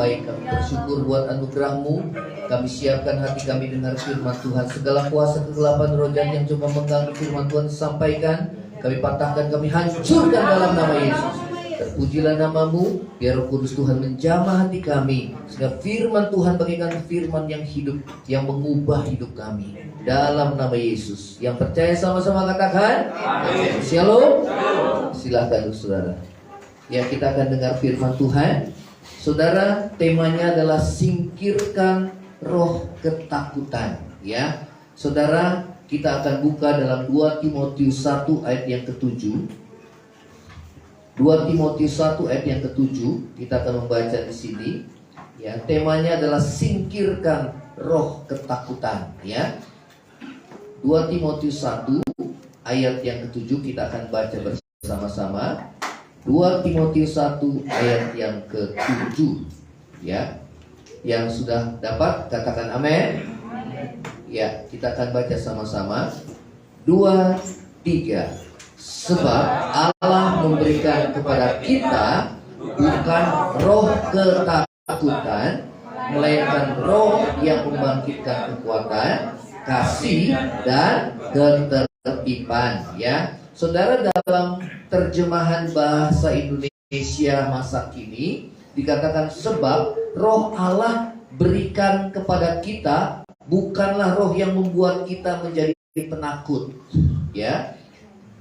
baik. Kami bersyukur buat anugerah-Mu. Kami siapkan hati kami dengar firman Tuhan. Segala kuasa kegelapan roh jahat yang coba mengganggu firman Tuhan disampaikan, kami patahkan, kami hancurkan dalam nama Yesus. Terpujilah nama-Mu, biar Roh Kudus Tuhan menjamah hati kami, sehingga firman Tuhan bagaikan firman yang hidup, yang mengubah hidup kami. Dalam nama Yesus. Yang percaya sama-sama katakan amin. Shalom. Silakan saudara. Ya, kita akan dengar firman Tuhan. Saudara, temanya adalah singkirkan roh ketakutan. Ya, saudara, kita akan buka dalam 2 Timotius 1 ayat yang ke-7. 2 Timotius 1 ayat yang ke-7, kita akan membaca di sini. Ya, temanya adalah singkirkan roh ketakutan. Ya, 2 Timotius 1 ayat yang ke-7 kita akan baca bersama-sama. 2 Timotius 1 ayat yang ke-7. Ya, yang sudah dapat katakan amin. Ya, kita akan baca sama-sama. 2, 3. Sebab Allah memberikan kepada kita bukan roh ketakutan, melainkan roh yang membangkitkan kekuatan, kasih, dan ketertiban. Ya, saudara, dalam terjemahan bahasa Indonesia masa kini dikatakan sebab roh Allah berikan kepada kita bukanlah roh yang membuat kita menjadi penakut. Ya,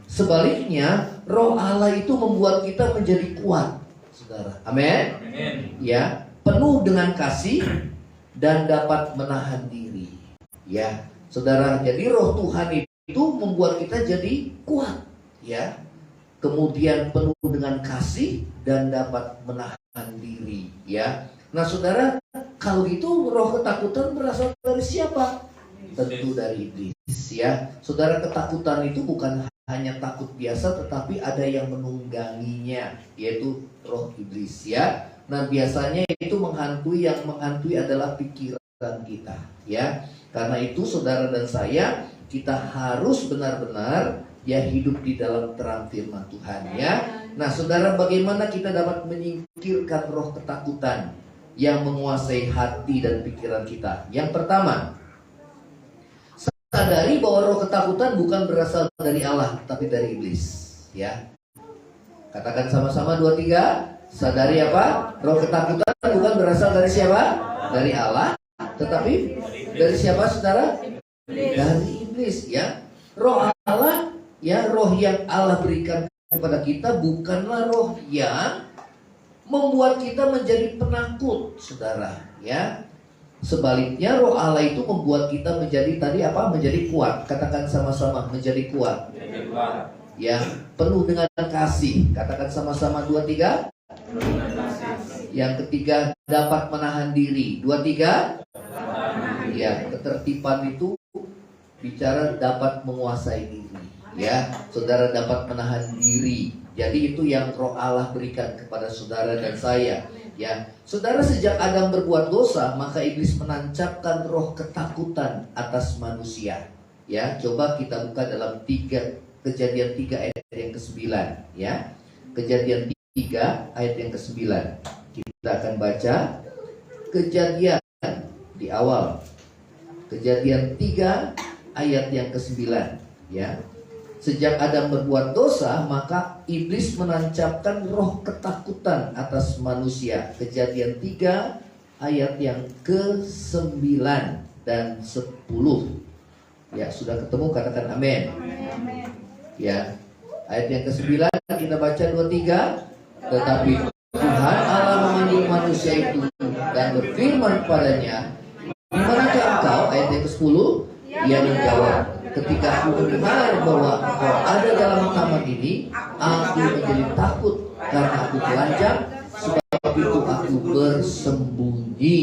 sebaliknya roh Allah itu membuat kita menjadi kuat, saudara. Amin. Ya, penuh dengan kasih dan dapat menahan diri. Ya, saudara, jadi roh Tuhan itu membuat kita jadi kuat. Ya, kemudian penuh dengan kasih dan dapat menahan diri. Ya, nah saudara, kalau gitu roh ketakutan berasal dari siapa? Tentu dari iblis. Ya, saudara, ketakutan itu bukan hanya takut biasa, tetapi ada yang menungganginya, yaitu roh iblis. Ya, nah biasanya itu menghantui, yang menghantui adalah pikiran kita. Ya, karena itu saudara dan saya, kita harus benar-benar ya hidup di dalam terang firman Tuhan. Ya, nah saudara, bagaimana kita dapat menyingkirkan roh ketakutan yang menguasai hati dan pikiran kita? Yang pertama, sadari bahwa roh ketakutan bukan berasal dari Allah, tapi dari iblis. Ya, katakan sama-sama 2, 3. Sadari apa? Roh ketakutan bukan berasal dari siapa? Dari Allah, tetapi dari siapa, saudara? Dari iblis. Ya, roh Allah, ya, roh yang Allah berikan kepada kita bukanlah roh yang membuat kita menjadi penakut, saudara. Ya, sebaliknya roh Allah itu membuat kita menjadi tadi apa? Menjadi kuat. Katakan sama-sama, menjadi kuat. Ya, penuh dengan kasih. Katakan sama-sama 2, 3. Yang ketiga, dapat menahan diri. 2, 3. Ya, ketertiban itu bicara dapat menguasai diri. Ya, saudara, dapat menahan diri. Jadi itu yang roh Allah berikan kepada saudara dan saya. Ya, saudara, sejak Adam berbuat dosa, maka iblis menancapkan roh ketakutan atas manusia. Ya, coba kita buka dalam Kejadian 3 ayat yang ke-9. Ya, Kejadian 3 ayat yang ke-9. Kita akan baca Kejadian di awal. Kejadian 3 ayat yang ke-9. Ya, sejak Adam berbuat dosa, maka iblis menancapkan roh ketakutan atas manusia. Kejadian 3 ayat yang ke-9 dan 10. Ya, sudah ketemu, katakan amin. Ya, ayat yang ke-9 kita baca 2, 3. Tetapi Tuhan Allah memanggil manusia itu dan berfirman kepadanya, "Di manakah engkau?" Ayat yang ke-10, ia menjawab, "Ketika aku mendengar bahwa engkau ada dalam taman ini, aku menjadi takut karena aku telanjang, sebab itu aku bersembunyi."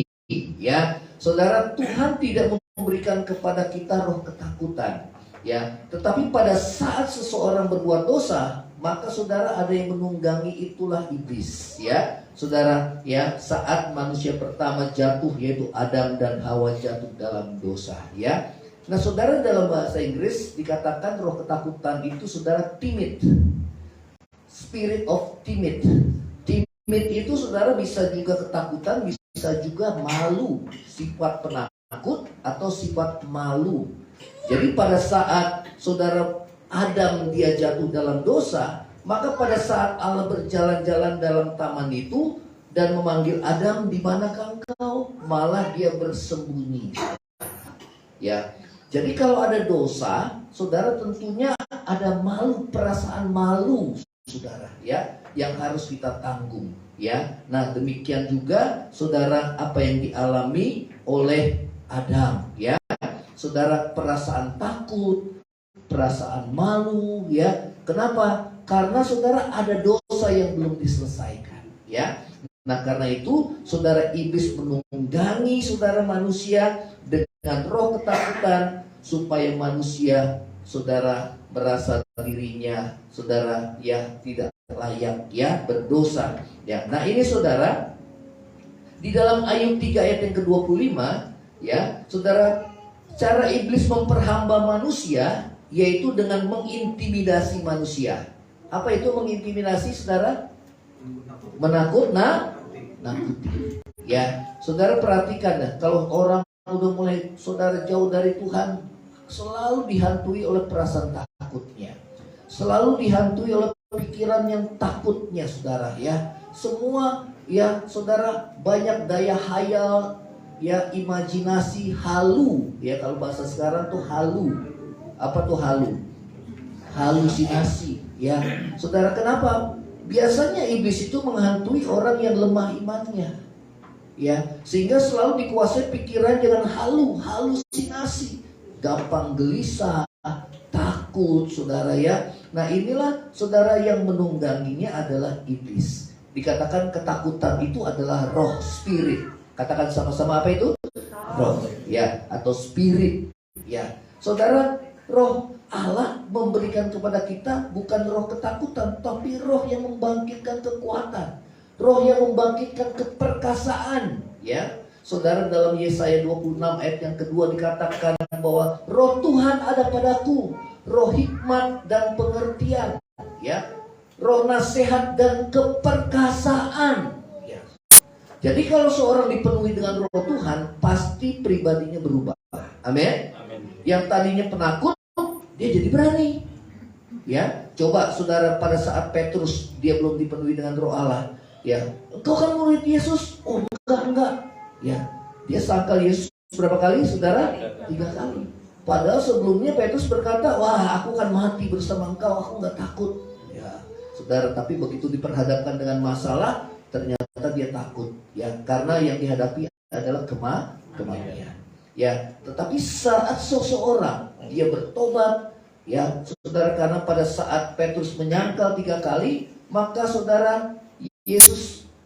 Ya, saudara, Tuhan tidak memberikan kepada kita roh ketakutan. Ya, tetapi pada saat seseorang berbuat dosa, maka saudara, ada yang menunggangi, itulah iblis. Ya, saudara, ya, saat manusia pertama jatuh, yaitu Adam dan Hawa jatuh dalam dosa. Ya, nah saudara, dalam bahasa Inggris dikatakan roh ketakutan itu, saudara, timid. Spirit of timid. Timid itu, saudara, bisa juga ketakutan, bisa bisa juga malu, sifat penakut atau sifat malu. Jadi pada saat saudara Adam dia jatuh dalam dosa, maka pada saat Allah berjalan-jalan dalam taman itu dan memanggil Adam, di manakah engkau? Malah dia bersembunyi. Ya, jadi kalau ada dosa, saudara tentunya ada malu, perasaan malu, saudara, ya, yang harus kita tanggung, ya. Nah, demikian juga saudara apa yang dialami oleh Adam, ya. Saudara, perasaan takut, perasaan malu, ya. Kenapa? Karena saudara ada dosa yang belum diselesaikan, ya. Nah, karena itu saudara iblis menunggangi saudara manusia dengan roh ketakutan supaya manusia saudara merasa dirinya saudara ya tidak layak, ya, berdosa, ya. Nah, ini saudara di dalam Ayub 3 ayat yang ke-25, ya, saudara, cara iblis memperhamba manusia yaitu dengan mengintimidasi manusia. Apa itu mengintimidasi, saudara? Nakuti. Ya, saudara perhatikan ya, kalau orang udah mulai saudara jauh dari Tuhan, selalu dihantui oleh perasaan takutnya, selalu dihantui oleh pikiran yang takutnya, saudara, ya. Semua, ya, saudara, banyak daya hayal, ya, imajinasi, halu, ya, kalau bahasa sekarang tuh halu. Apa tuh halu? Halusinasi, ya. Saudara, kenapa? Biasanya iblis itu menghantui orang yang lemah imannya, ya, sehingga selalu dikuasai pikiran dengan halusinasi, gampang gelisah, takut, saudara, ya. Nah, inilah saudara yang menungganginya adalah iblis. Dikatakan ketakutan itu adalah roh, spirit. Katakan sama-sama, apa itu? Roh, ya, atau spirit, ya. Saudara, roh Allah memberikan kepada kita bukan roh ketakutan, tapi roh yang membangkitkan kekuatan, roh yang membangkitkan keperkasaan, ya. Saudara, dalam Yesaya 26 ayat yang kedua dikatakan bahwa roh Tuhan ada padaku, roh hikmat dan pengertian, ya, roh nasihat dan keperkasaan, ya. Jadi kalau seorang dipenuhi dengan roh Tuhan, pasti pribadinya berubah. Amin. Yang tadinya penakut, dia jadi berani, ya. Coba saudara, pada saat Petrus dia belum dipenuhi dengan roh Allah, ya, engkau kan murid Yesus? Oh, enggak, ya. Dia sangkal Yesus berapa kali, saudara? 3 kali. Padahal sebelumnya Petrus berkata, wah, aku akan mati bersama engkau, aku nggak takut, ya, saudara. Tapi begitu diperhadapkan dengan masalah, ternyata dia takut, ya, karena yang dihadapi adalah kematian. Ya, tetapi saat seseorang dia bertobat, ya, saudara, karena pada saat Petrus menyangkal 3 kali, maka saudara,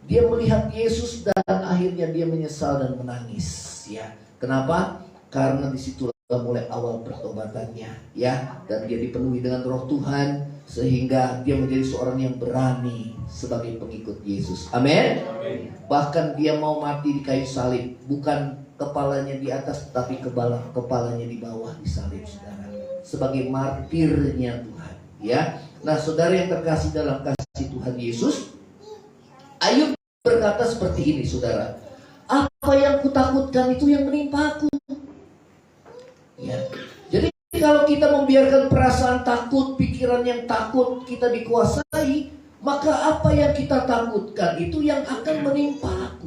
dia melihat Yesus dan akhirnya dia menyesal dan menangis, ya. Kenapa? Karena disitulah mulai awal pertobatannya, ya, dan dia dipenuhi dengan roh Tuhan sehingga dia menjadi seorang yang berani sebagai pengikut Yesus. Amin. Bahkan dia mau mati di kayu salib, bukan kepalanya di atas, tapi kepalanya di bawah disalib, saudara, sebagai martirnya Tuhan, ya. Nah, saudara yang terkasih dalam kasih Tuhan Yesus, Ayub berkata seperti ini, saudara, apa yang kutakutkan itu yang menimpa aku, ya. Jadi kalau kita membiarkan perasaan takut, pikiran yang takut kita dikuasai, maka apa yang kita takutkan itu yang akan menimpa aku.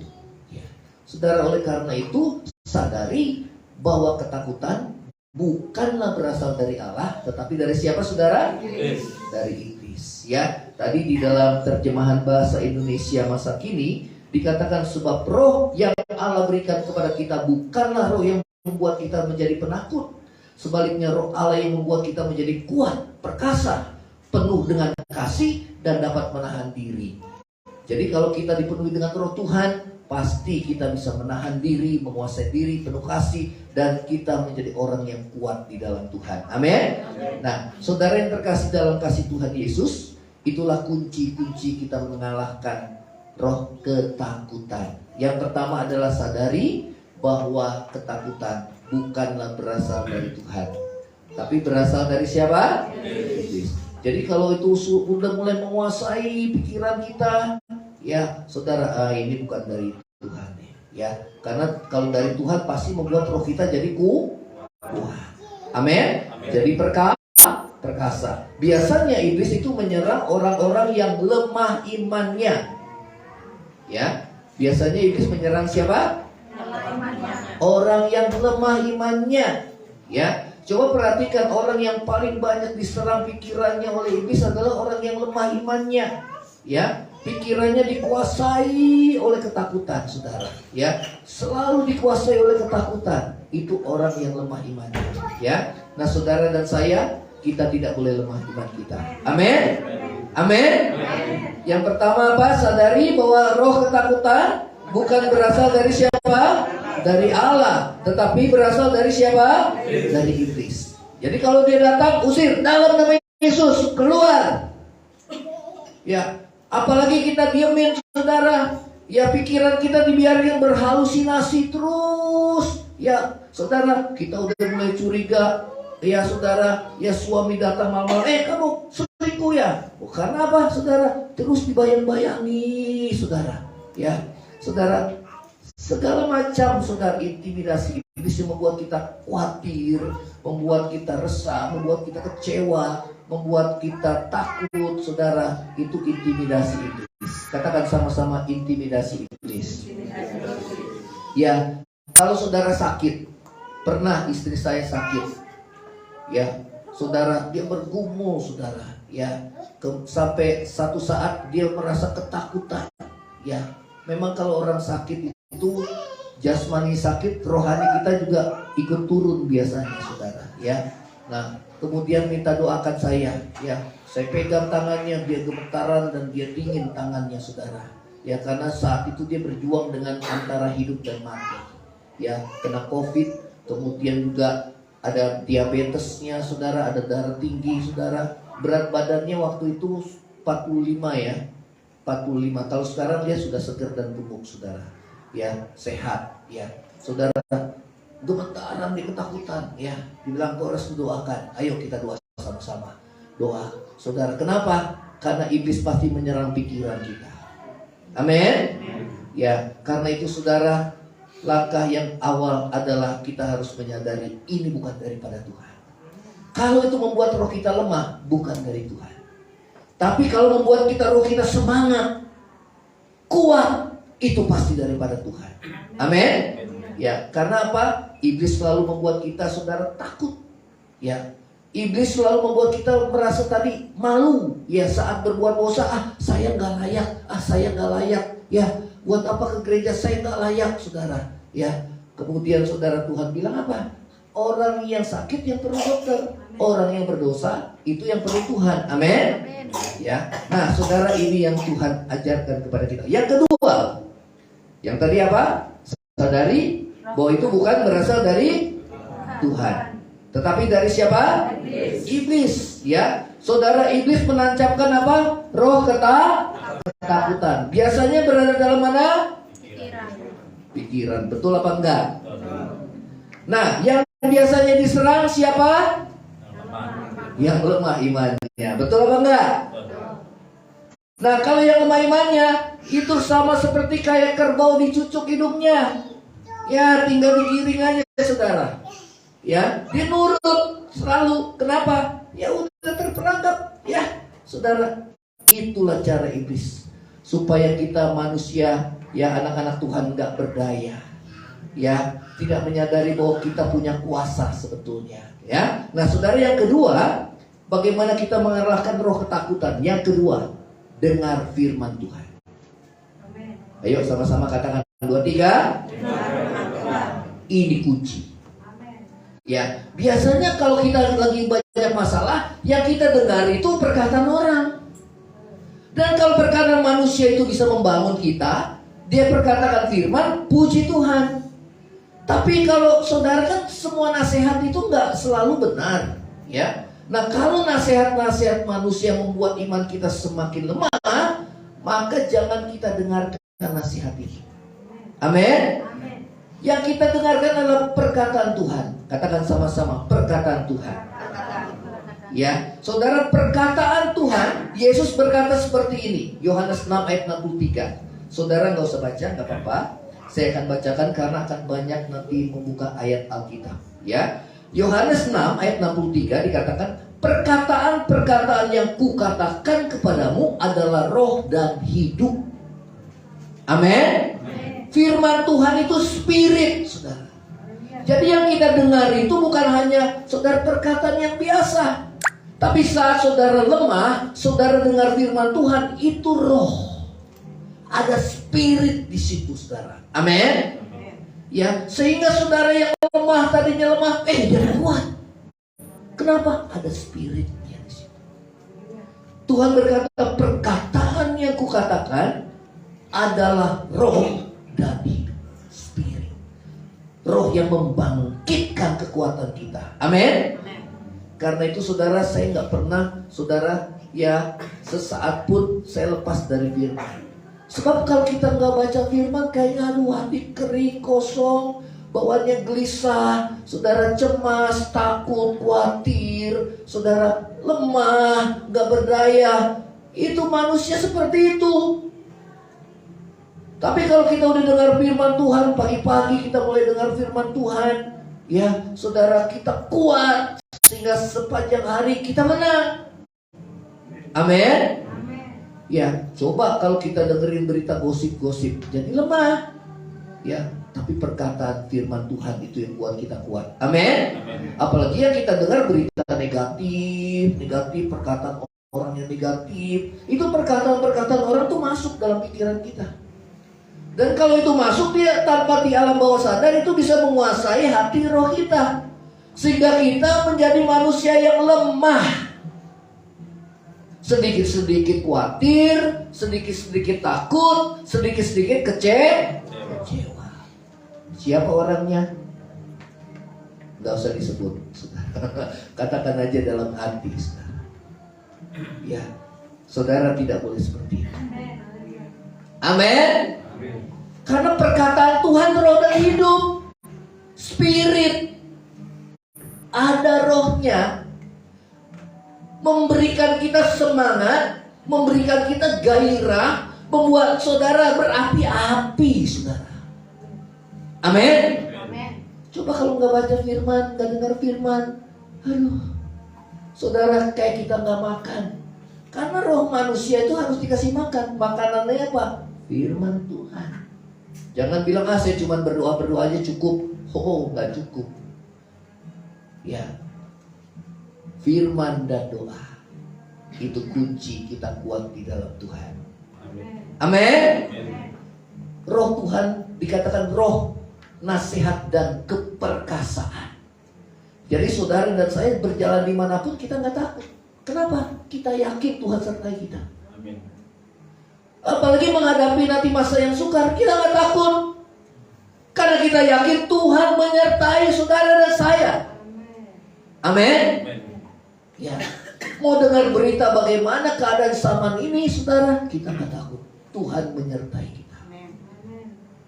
Saudara, oleh karena itu sadari bahwa ketakutan bukanlah berasal dari Allah, tetapi dari siapa, saudara? Iblis. Dari iblis, ya. Tadi di dalam terjemahan bahasa Indonesia masa kini dikatakan sebab roh yang Allah berikan kepada kita bukanlah roh yang membuat kita menjadi penakut. Sebaliknya roh Allah yang membuat kita menjadi kuat, perkasa, penuh dengan kasih dan dapat menahan diri. Jadi kalau kita dipenuhi dengan roh Tuhan, pasti kita bisa menahan diri, menguasai diri, penuh kasih, dan kita menjadi orang yang kuat di dalam Tuhan. Amin. Nah, saudara yang terkasih dalam kasih Tuhan Yesus, itulah kunci-kunci kita mengalahkan roh ketakutan. Yang pertama adalah sadari bahwa ketakutan bukanlah berasal dari Tuhan, tapi berasal dari siapa? Iblis. Jadi kalau itu sudah mulai menguasai pikiran kita, ya saudara, ini bukan dari Tuhan, ya. Karena kalau dari Tuhan pasti membuat roh kita jadi kuat. Amin. Jadi perkasa. Biasanya iblis itu menyerang orang-orang yang lemah imannya. Ya, biasanya iblis menyerang siapa? Orang yang lemah imannya. Ya, coba perhatikan, orang yang paling banyak diserang pikirannya oleh iblis adalah orang yang lemah imannya. Ya, pikirannya dikuasai oleh ketakutan, saudara. Ya, selalu dikuasai oleh ketakutan. Itu orang yang lemah imannya. Ya, nah saudara dan saya, kita tidak boleh lemah iman kita. Amin. Amin. Yang pertama apa? Sadari bahwa roh ketakutan bukan berasal dari siapa? Dari Allah, tetapi berasal dari siapa? Dari iblis. Jadi kalau dia datang, usir dalam nama Yesus, keluar. Ya, apalagi kita diemin, saudara. Ya, pikiran kita dibiarkan berhalusinasi terus. Ya, saudara, kita udah mulai curiga. Ya, saudara, ya suami datang malam-malam, kamu selingkuh ya? Karena apa, saudara? Terus dibayang-bayangi, saudara. Ya, saudara, segala macam, saudara, intimidasi iblis yang membuat kita khawatir, membuat kita resah, membuat kita kecewa, membuat kita takut, saudara. Itu intimidasi iblis. Katakan sama-sama, intimidasi iblis. Ya, kalau saudara sakit, pernah istri saya sakit. Ya, saudara, dia bergumul, saudara. Ya, sampai satu saat dia merasa ketakutan. Ya, memang kalau orang sakit itu jasmani sakit, rohani kita juga ikut turun biasanya, saudara. Ya, nah kemudian minta doakan saya. Ya, saya pegang tangannya, dia gemetaran dan dia dingin tangannya, saudara. Ya, karena saat itu dia berjuang dengan antara hidup dan mati. Ya, kena COVID, kemudian juga ada diabetesnya, saudara, ada darah tinggi, saudara. Berat badannya waktu itu 45 ya. 45. Kalau sekarang dia sudah segar dan gemuk, saudara. Ya, sehat, ya. Saudara, gemetaran, dia ketakutan, ya. Dibilang kau harus mendoakan. Ayo kita doa sama-sama. Doa, saudara. Kenapa? Karena iblis pasti menyerang pikiran kita. Amin. Ya, karena itu saudara, langkah yang awal adalah kita harus menyadari ini bukan daripada Tuhan. Kalau itu membuat roh kita lemah, bukan dari Tuhan. Tapi kalau membuat roh kita semangat, kuat, itu pasti daripada Tuhan. Amin. Ya, karena apa? Iblis selalu membuat kita, saudara, takut. Ya, iblis selalu membuat kita merasa tadi malu. Ya, saat berbuat dosa, saya nggak layak, saya nggak layak. Ya, buat apa ke gereja, saya nggak layak, saudara. Ya, kemudian saudara, Tuhan bilang apa? Orang yang sakit yang perlu dokter, orang yang berdosa itu yang perlu Tuhan. Amin. Ya, nah saudara, ini yang Tuhan ajarkan kepada kita. Yang kedua, yang tadi apa? Sadari bahwa itu bukan berasal dari Tuhan, tetapi dari siapa? Iblis. Ya, saudara, iblis menancapkan apa? Roh ketakutan. Biasanya berada dalam mana? Pikiran. Betul apa enggak? Nah, yang biasanya diserang siapa? Yang lemah imannya. Betul apa enggak? Nah, kalau yang lemah imannya itu sama seperti kayak kerbau dicucuk hidungnya. Ya, tinggal digiring aja, saudara. Ya, dia nurut selalu. Kenapa? Ya udah terperangkap. Ya, saudara, itulah cara iblis supaya kita manusia, ya anak-anak Tuhan, nggak berdaya. Ya, tidak menyadari bahwa kita punya kuasa sebetulnya. Ya, nah saudara, yang kedua, bagaimana kita mengalahkan roh ketakutan? Yang kedua, dengar firman Tuhan. Ayo sama-sama katakan 2, 3. Ini kunci. Ya, biasanya kalau kita lagi banyak masalah, yang kita dengar itu perkataan orang. Dan kalau perkataan manusia itu bisa membangun kita, dia perkatakan firman, puji Tuhan. Tapi kalau saudara, kan semua nasihat itu nggak selalu benar, ya. Nah, kalau nasihat-nasihat manusia membuat iman kita semakin lemah, maka jangan kita dengarkan nasihat itu. Amin. Yang kita dengarkan adalah perkataan Tuhan. Katakan sama-sama, perkataan Tuhan. Ya, saudara, perkataan Tuhan. Yesus berkata seperti ini, Yohanes 6 ayat 63. Saudara nggak usah baca, nggak apa-apa. Saya akan bacakan karena akan banyak nanti membuka ayat Alkitab. Ya, Yohanes 6 ayat 63 dikatakan, perkataan-perkataan yang kukatakan kepadamu adalah roh dan hidup. Amin. Firman Tuhan itu spirit, saudara. Jadi yang kita dengar itu bukan hanya saudara perkataan yang biasa. Tapi saat saudara lemah, saudara dengar firman Tuhan, itu roh. Ada spirit di situ, saudara. Amin. Ya, sehingga saudara yang lemah, tadinya lemah, jadi kuat. Kenapa? Ada spiritnya di situ. Tuhan berkata, perkataan yang kukatakan adalah roh dan hidup. Spirit. Roh yang membangkitkan kekuatan kita. Amin. Karena itu saudara, saya nggak pernah saudara ya sesaat pun saya lepas dari firman. Sebab kalau kita nggak baca firman, kayaknya aduh hati kering, kosong, bawaannya gelisah, saudara cemas, takut, khawatir, saudara lemah, nggak berdaya. Itu manusia seperti itu. Tapi kalau kita udah dengar firman Tuhan, pagi-pagi kita mulai dengar firman Tuhan, ya saudara, kita kuat. Sehingga sepanjang hari kita menang. Amin. Ya, coba kalau kita dengerin berita gosip-gosip, jadi lemah. Ya, tapi perkataan firman Tuhan itu yang buat kita kuat. Amin. Apalagi yang kita dengar berita negatif, perkataan orang yang negatif. Itu perkataan-perkataan orang tuh masuk dalam pikiran kita. Dan kalau itu masuk, dia tanpa di alam bawah sadar itu bisa menguasai hati roh kita. Sehingga kita menjadi manusia yang lemah. Sedikit-sedikit khawatir, sedikit-sedikit takut, sedikit-sedikit kecewa. Siapa orangnya? Gak usah disebut. Katakan aja dalam hati, saudara. Ya, saudara tidak boleh seperti itu. Amin. Karena perkataan Tuhan roh dan hidup. Spirit. Ada rohnya, memberikan kita semangat, memberikan kita gairah, membuat saudara berapi-api, saudara. Amin. Coba kalau nggak baca firman, nggak dengar firman, aduh, saudara kayak kita nggak makan. Karena roh manusia itu harus dikasih makan. Makanannya apa? Firman Tuhan. Jangan bilang saya cuma berdoa aja cukup. Nggak cukup. Ya, firman dan doa itu kunci kita kuat di dalam Tuhan. Amin. Roh Tuhan dikatakan roh nasihat dan keperkasaan. Jadi saudara dan saya berjalan dimanapun kita nggak takut. Kenapa? Kita yakin Tuhan sertai kita. Amin. Apalagi menghadapi nanti masa yang sukar, kita nggak takut. Karena kita yakin Tuhan menyertai saudara dan saya. Amin. Ya, mau dengar berita bagaimana keadaan zaman ini, saudara, kita nggak takut. Tuhan menyertai kita.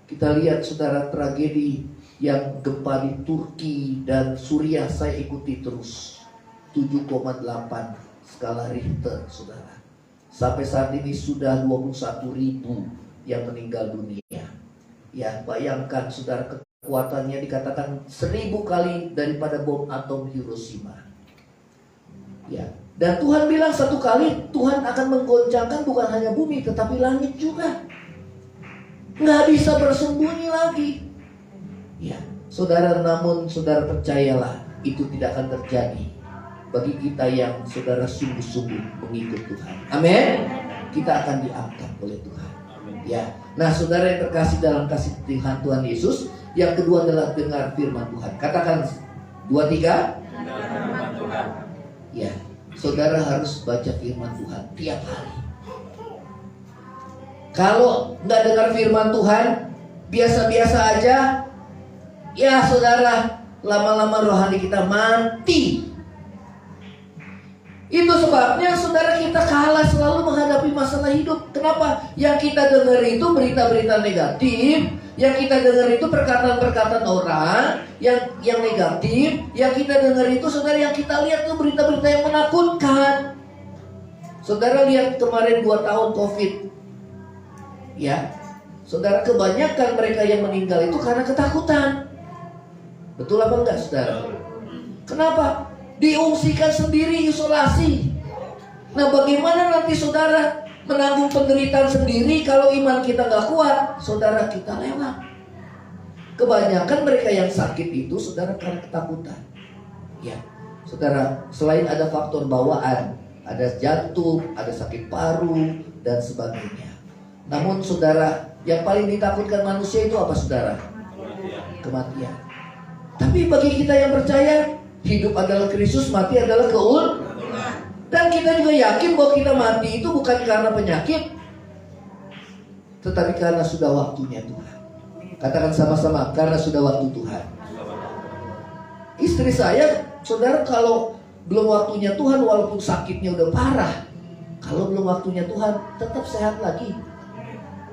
Kita lihat saudara tragedi yang gempa di Turki dan Suriah, saya ikuti terus. 7,8 skala Richter, saudara. Sampai saat ini sudah 21.000 yang meninggal dunia. Ya, bayangkan saudara, kekuatannya dikatakan 1000 kali daripada bom atom Hiroshima. Ya, dan Tuhan bilang satu kali Tuhan akan menggoncangkan bukan hanya bumi tetapi langit juga. Nggak bisa bersembunyi lagi. Ya, saudara, namun saudara percayalah itu tidak akan terjadi bagi kita yang saudara sungguh-sungguh mengikut Tuhan. Amin. Kita akan diangkat oleh Tuhan. Ya, nah saudara yang terkasih dalam kasih Tuhan Yesus, yang kedua adalah dengar firman Tuhan. Katakan 2, 3. Firman Tuhan. Ya, saudara harus baca firman Tuhan tiap hari. Kalau nggak dengar firman Tuhan, biasa-biasa aja, ya saudara, lama-lama rohani kita mati. Itu sebabnya saudara kita kalah selalu menghadapi masalah hidup. Kenapa? Yang kita dengar itu berita-berita negatif, yang kita dengar itu perkataan-perkataan orang yang negatif, yang kita dengar itu saudara, yang kita lihat itu berita-berita yang menakutkan. Saudara lihat kemarin 2 tahun COVID. Ya. Saudara, kebanyakan mereka yang meninggal itu karena ketakutan. Betul apa enggak, saudara? Kenapa? Diungsikan sendiri, isolasi. Nah, bagaimana nanti saudara menanggung penderitaan sendiri kalau iman kita nggak kuat? Saudara, kita lewat. Kebanyakan mereka yang sakit itu, saudara, karena ketakutan. Ya, saudara, selain ada faktor bawaan, ada jantung, ada sakit paru, dan sebagainya. Namun, saudara, yang paling ditakutkan manusia itu apa, saudara? Kematian. Tapi bagi kita yang percaya, hidup adalah Kristus, mati adalah keuntungan. Dan kita juga yakin bahwa kita mati itu bukan karena penyakit, tetapi karena sudah waktunya Tuhan. Katakan sama-sama, karena sudah waktu Tuhan. Istri saya, saudara, kalau belum waktunya Tuhan, walaupun sakitnya udah parah, kalau belum waktunya Tuhan, tetap sehat lagi.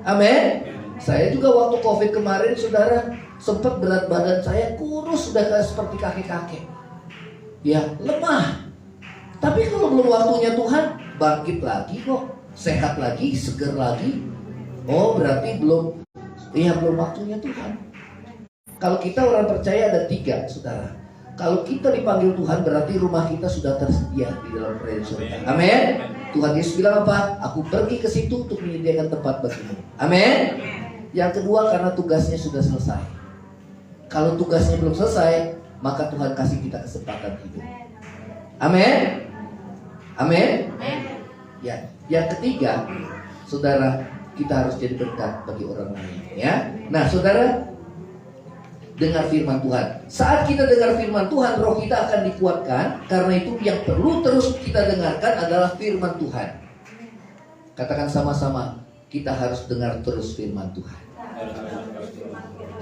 Amin. Saya juga waktu COVID kemarin, saudara, sempat berat badan saya kurus, sudah seperti kakek-kakek. Ya, lemah. Tapi kalau belum waktunya Tuhan, bangkit lagi kok, sehat lagi, seger lagi. Oh, berarti belum waktunya Tuhan. Kalau kita orang percaya ada 3, saudara. Kalau kita dipanggil Tuhan, berarti rumah kita sudah tersedia di dalam kerajaan surga. Amin. Tuhan Yesus bilang apa? Aku pergi ke situ untuk menyediakan tempat bagimu. Amin. Yang kedua, karena tugasnya sudah selesai. Kalau tugasnya belum selesai, maka Tuhan kasih kita kesempatan hidup. Amin. Amin. Ya, yang ketiga, saudara, kita harus jadi berkat bagi orang lain. Ya, nah, saudara, dengar firman Tuhan. Saat kita dengar firman Tuhan, roh kita akan dikuatkan. Karena itu yang perlu terus kita dengarkan adalah firman Tuhan. Katakan sama-sama, kita harus dengar terus firman Tuhan.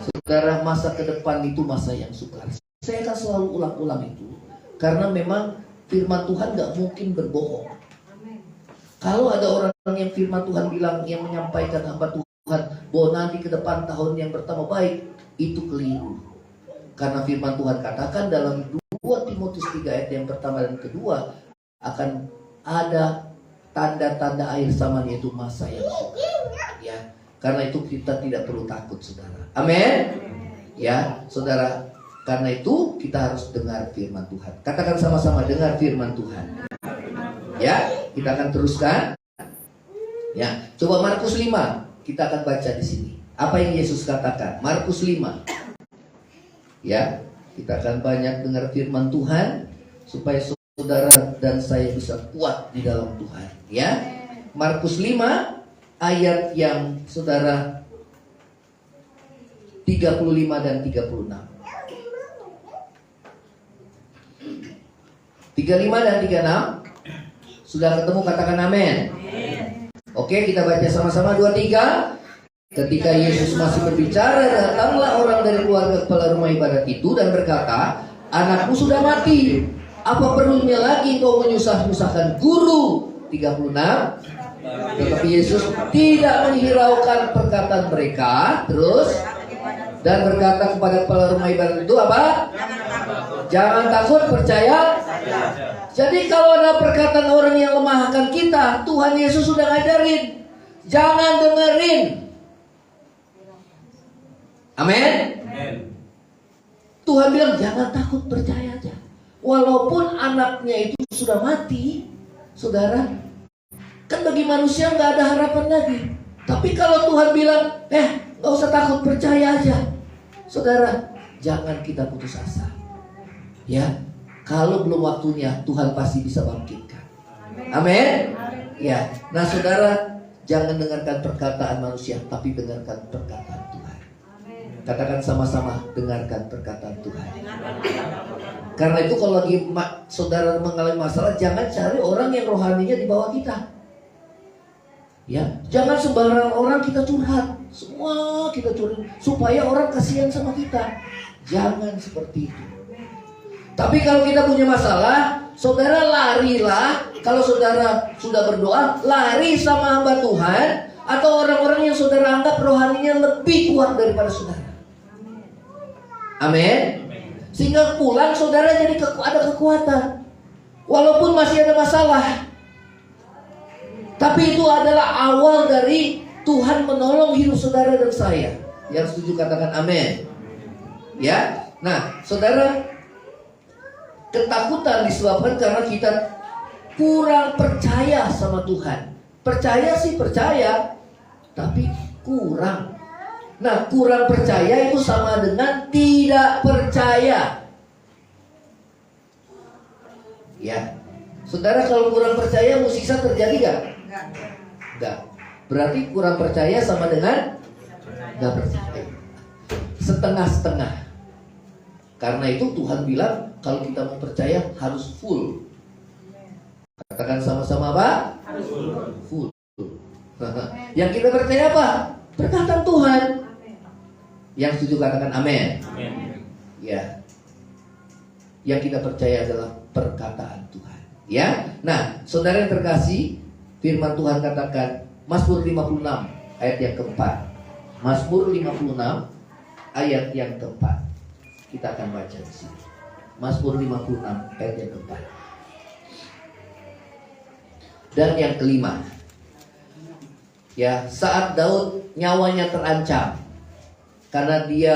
Saudara, masa ke depan itu masa yang sukar. Saya akan selalu ulang-ulang itu, karena memang firman Tuhan gak mungkin berbohong. Kalau ada orang yang firman Tuhan bilang, yang menyampaikan hamba Tuhan bahwa nanti ke depan tahun yang pertama baik, itu keliru. Karena firman Tuhan katakan dalam 2 Timotius 3 ayat yang pertama dan kedua, akan ada tanda-tanda akhir zaman, yaitu masa yang sukar. Ya, karena itu kita tidak perlu takut, saudara. Amin. Ya, saudara, karena itu kita harus dengar firman Tuhan. Katakan sama-sama, dengar firman Tuhan. Ya, kita akan teruskan. Ya, coba Markus 5, kita akan baca di sini. Apa yang Yesus katakan? Markus 5. Ya, kita akan banyak dengar firman Tuhan supaya saudara dan saya bisa kuat di dalam Tuhan. Ya, Markus 5 ayat yang saudara 35 dan 36. 35 dan 36. Sudah ketemu, katakan amin. Oke, kita baca sama-sama 2-3. Ketika Yesus masih berbicara, datanglah orang dari keluarga kepala rumah ibadat itu dan berkata, anakmu sudah mati. Apa perlunya lagi kau menyusah-nyusahkan guru? 36. Tetapi Yesus tidak menghiraukan perkataan mereka. Terus, dan berkata kepada kepala rumah ibadat itu apa? Jangan takut, percaya. Jadi kalau ada perkataan orang yang lemah akan kita, Tuhan Yesus sudah ngajarin, jangan dengerin. Amin. Tuhan bilang jangan takut, percaya aja. Walaupun anaknya itu sudah mati, saudara, kan bagi manusia nggak ada harapan lagi. Tapi kalau Tuhan bilang, nggak usah takut, percaya aja, saudara, jangan kita putus asa. Ya, kalau belum waktunya, Tuhan pasti bisa bangkitkan. Amin. Ya, nah saudara, jangan dengarkan perkataan manusia, tapi dengarkan perkataan Tuhan. Katakan sama-sama, dengarkan perkataan Tuhan. Karena itu kalau lagi saudara mengalami masalah, jangan cari orang yang rohaninya di bawah kita. Ya, jangan sembarangan orang kita curhat. Semua kita curhat supaya orang kasihan sama kita. Jangan seperti itu. Tapi kalau kita punya masalah, saudara larilah. Kalau saudara sudah berdoa, lari sama hamba Tuhan atau orang-orang yang saudara anggap rohaninya lebih kuat daripada saudara. Amin. Sehingga pulang saudara jadi ada kekuatan. Walaupun masih ada masalah. Tapi itu adalah awal dari Tuhan menolong hidup saudara dan saya. Yang setuju katakan amin. Ya. Nah, saudara, ketakutan disebabkan karena kita kurang percaya sama Tuhan. Percaya sih percaya, tapi kurang. Nah, kurang percaya itu sama dengan tidak percaya. Ya, saudara kalau kurang percaya musisa terjadi gak? Enggak. Berarti kurang percaya sama dengan gak percaya. Setengah-setengah. Karena itu Tuhan bilang kalau kita mau percaya harus full. Katakan sama-sama apa? Harus full. Yang kita percaya apa? Perkataan Tuhan. Yang setuju katakan amin. Ya. Yang kita percaya adalah perkataan Tuhan. Ya. Nah, saudara yang terkasih, firman Tuhan katakan Mazmur 56 ayat yang keempat. Mazmur 56 ayat yang keempat. Kita akan baca di sini. Mazmur 56 ayat yang keempat. Dan yang kelima. Ya, saat Daud nyawanya terancam karena dia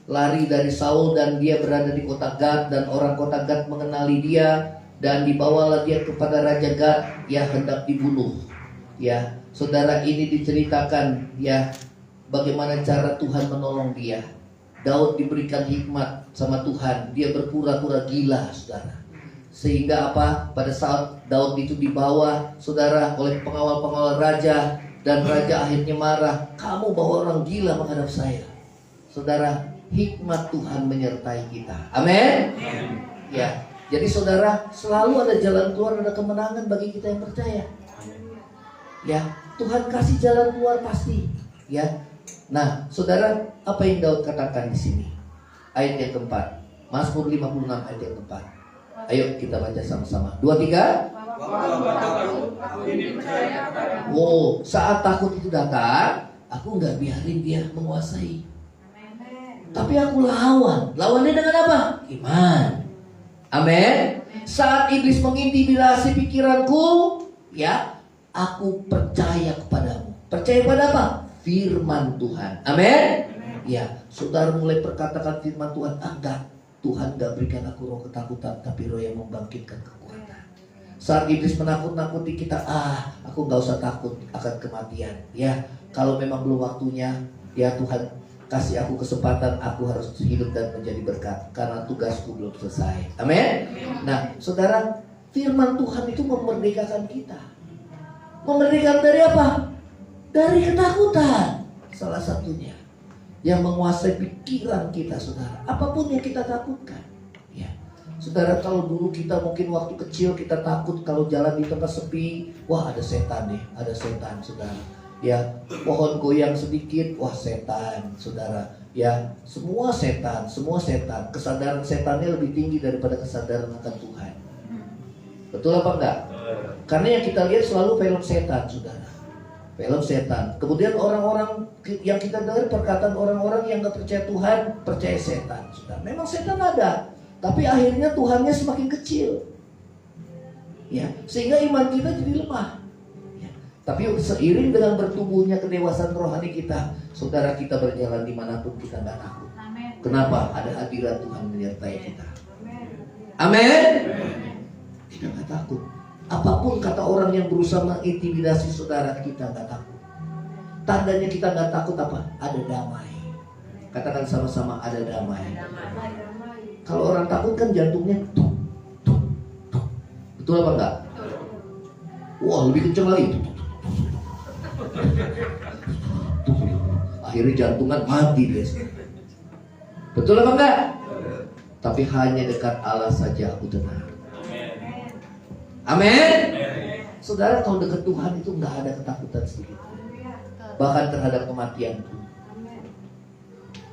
lari dari Saul dan dia berada di kota Gad dan orang kota Gad mengenali dia dan dibawalah dia kepada Raja Gad, ya hendak dibunuh. Ya, saudara, ini diceritakan ya bagaimana cara Tuhan menolong dia. Daud diberikan hikmat sama Tuhan, dia berpura-pura gila, saudara. Sehingga apa? Pada saat Daud itu dibawa, saudara, oleh pengawal-pengawal raja, dan raja akhirnya marah, kamu bawa orang gila menghadap saya. Saudara, hikmat Tuhan menyertai kita. Amin. Ya, jadi saudara, selalu ada jalan keluar, ada kemenangan bagi kita yang percaya. Ya, Tuhan kasih jalan keluar pasti. Ya. Nah, saudara, apa yang Daud katakan di sini? Ayat yang keempat. Mazmur 56 ayat yang keempat. Ayo kita baca sama-sama. 2, 3. Oh, saat takut itu datang, aku nggak biarin dia menguasai. Tapi aku lawan. Lawannya dengan apa? Iman. Amin. Saat iblis mengintimidasi pikiranku, ya, aku percaya kepadamu. Percaya pada apa? Firman Tuhan. Amin. Ya, saudara mulai perkatakan firman Tuhan. Enggak, Tuhan gak berikan aku roh ketakutan, tapi roh yang membangkitkan kekuatan. Saat iblis menakut-nakuti kita, aku gak usah takut akan kematian. Ya, kalau memang belum waktunya, ya Tuhan kasih aku kesempatan, aku harus hidup dan menjadi berkat karena tugasku belum selesai. Amin. Nah, saudara, firman Tuhan itu memerdekakan kita. Memerdekakan dari apa? Dari ketakutan. Salah satunya yang menguasai pikiran kita, saudara. Apapun yang kita takutkan. Ya. Saudara, kalau dulu kita mungkin waktu kecil kita takut kalau jalan di tempat sepi, wah ada setan nih, ada setan, saudara. Ya, pohon goyang sedikit, wah setan, saudara. Ya, semua setan, semua setan. Kesadaran setannya lebih tinggi daripada kesadaran akan Tuhan. Betul apa enggak? Karena yang kita lihat selalu film setan, saudara. Film setan. Kemudian orang-orang yang kita dengar perkataan orang-orang yang gak percaya Tuhan, percaya setan, saudara. Memang setan ada, tapi akhirnya Tuhannya semakin kecil. Ya, sehingga iman kita jadi lemah. Tapi seiring dengan bertumbuhnya kedewasaan rohani kita, saudara, kita berjalan dimanapun kita gak takut. Amen. Kenapa? Ada hadirat Tuhan menyertai kita. Amin. Kita gak takut. Apapun kata orang yang berusaha mengintimidasi saudara, kita gak takut. Tandanya kita gak takut apa? Ada damai. Katakan sama-sama, ada damai. Kalau orang takut kan jantungnya tuk, tuk, tuk. Betul apa enggak? Wah, lebih kencang lagi. Akhirnya jantungan mati deh. Betul apa enggak? Tapi hanya dekat Allah saja aku tenang. Amin. Saudara, kalau dekat Tuhan itu enggak ada ketakutan sedikit, bahkan terhadap kematian pun.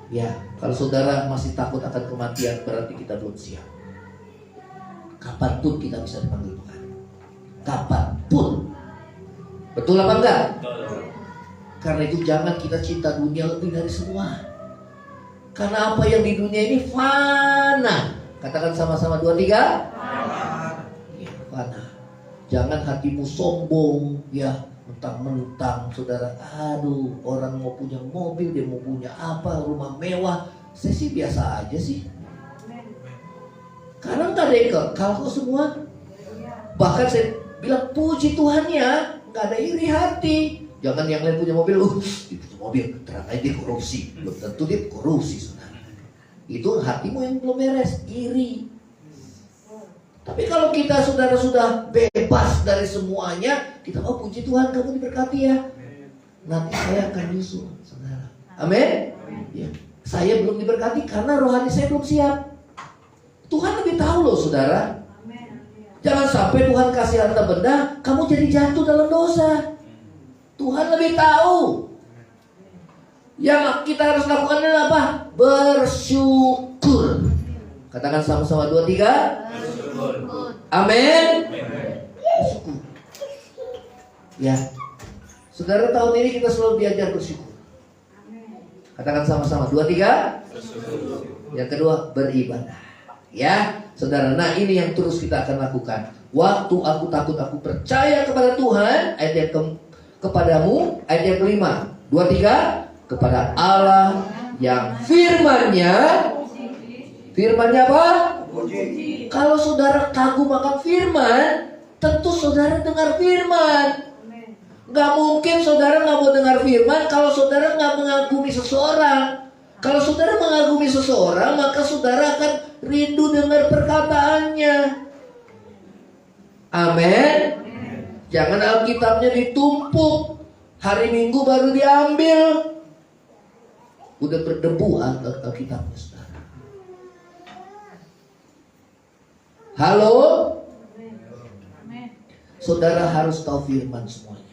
Ya, kalau saudara masih takut akan kematian, berarti kita belum siap. Kapanpun kita bisa dipanggil Tuhan. Kapanpun. Betul apa enggak? Karena itu jangan kita cinta dunia lebih dari semua. Karena apa yang di dunia ini fana. Katakan sama-sama 2, 3. Ya, fana. Jangan hatimu sombong, ya, Mentang-mentang saudara, aduh, orang mau punya mobil, dia mau punya apa, rumah mewah. Saya sih biasa aja sih. Karena nggak ada yang kekal kok semua. Bahkan saya bilang puji Tuhan ya, nggak ada iri hati. Jangan yang lain punya mobil, dia punya mobil, ternyata dia korupsi. Belum tentu dia korupsi, saudara. Itu hatimu yang belum beres, iri. Tapi kalau kita saudara sudah bebas dari semuanya, kita puji Tuhan, kamu diberkati ya. Nanti saya akan nyusul, saudara. Amin. Ya. Saya belum diberkati karena rohani saya belum siap. Tuhan lebih tahu loh, saudara. Jangan sampai Tuhan kasih harta benda, kamu jadi jatuh dalam dosa. Tuhan lebih tahu. Yang kita harus lakukan adalah apa? Bersyukur. Katakan sama-sama 2, 3. Bersyukur. Amin. Bersyukur. Ya. Saudara, tahun ini kita selalu diajar bersyukur. Katakan sama-sama 2, 3. Bersyukur. Yang kedua, beribadah. Ya, saudara, nah ini yang terus kita akan lakukan. Waktu aku takut, aku percaya kepada Tuhan. Ayat yang kepadamu. Ayat yang kelima. 2, 3. Kepada Allah yang firman-Nya. Firman-Nya apa? Kalau saudara kagum akan firman, tentu saudara dengar firman. Gak mungkin saudara gak mau dengar firman kalau saudara gak mengagumi seseorang. Kalau saudara mengagumi seseorang, maka saudara akan rindu dengar perkataannya. Amin. Jangan Alkitabnya ditumpuk, hari Minggu baru diambil. Udah berdebu Alkitabnya, saudara. Halo? Saudara harus tahu firman semuanya.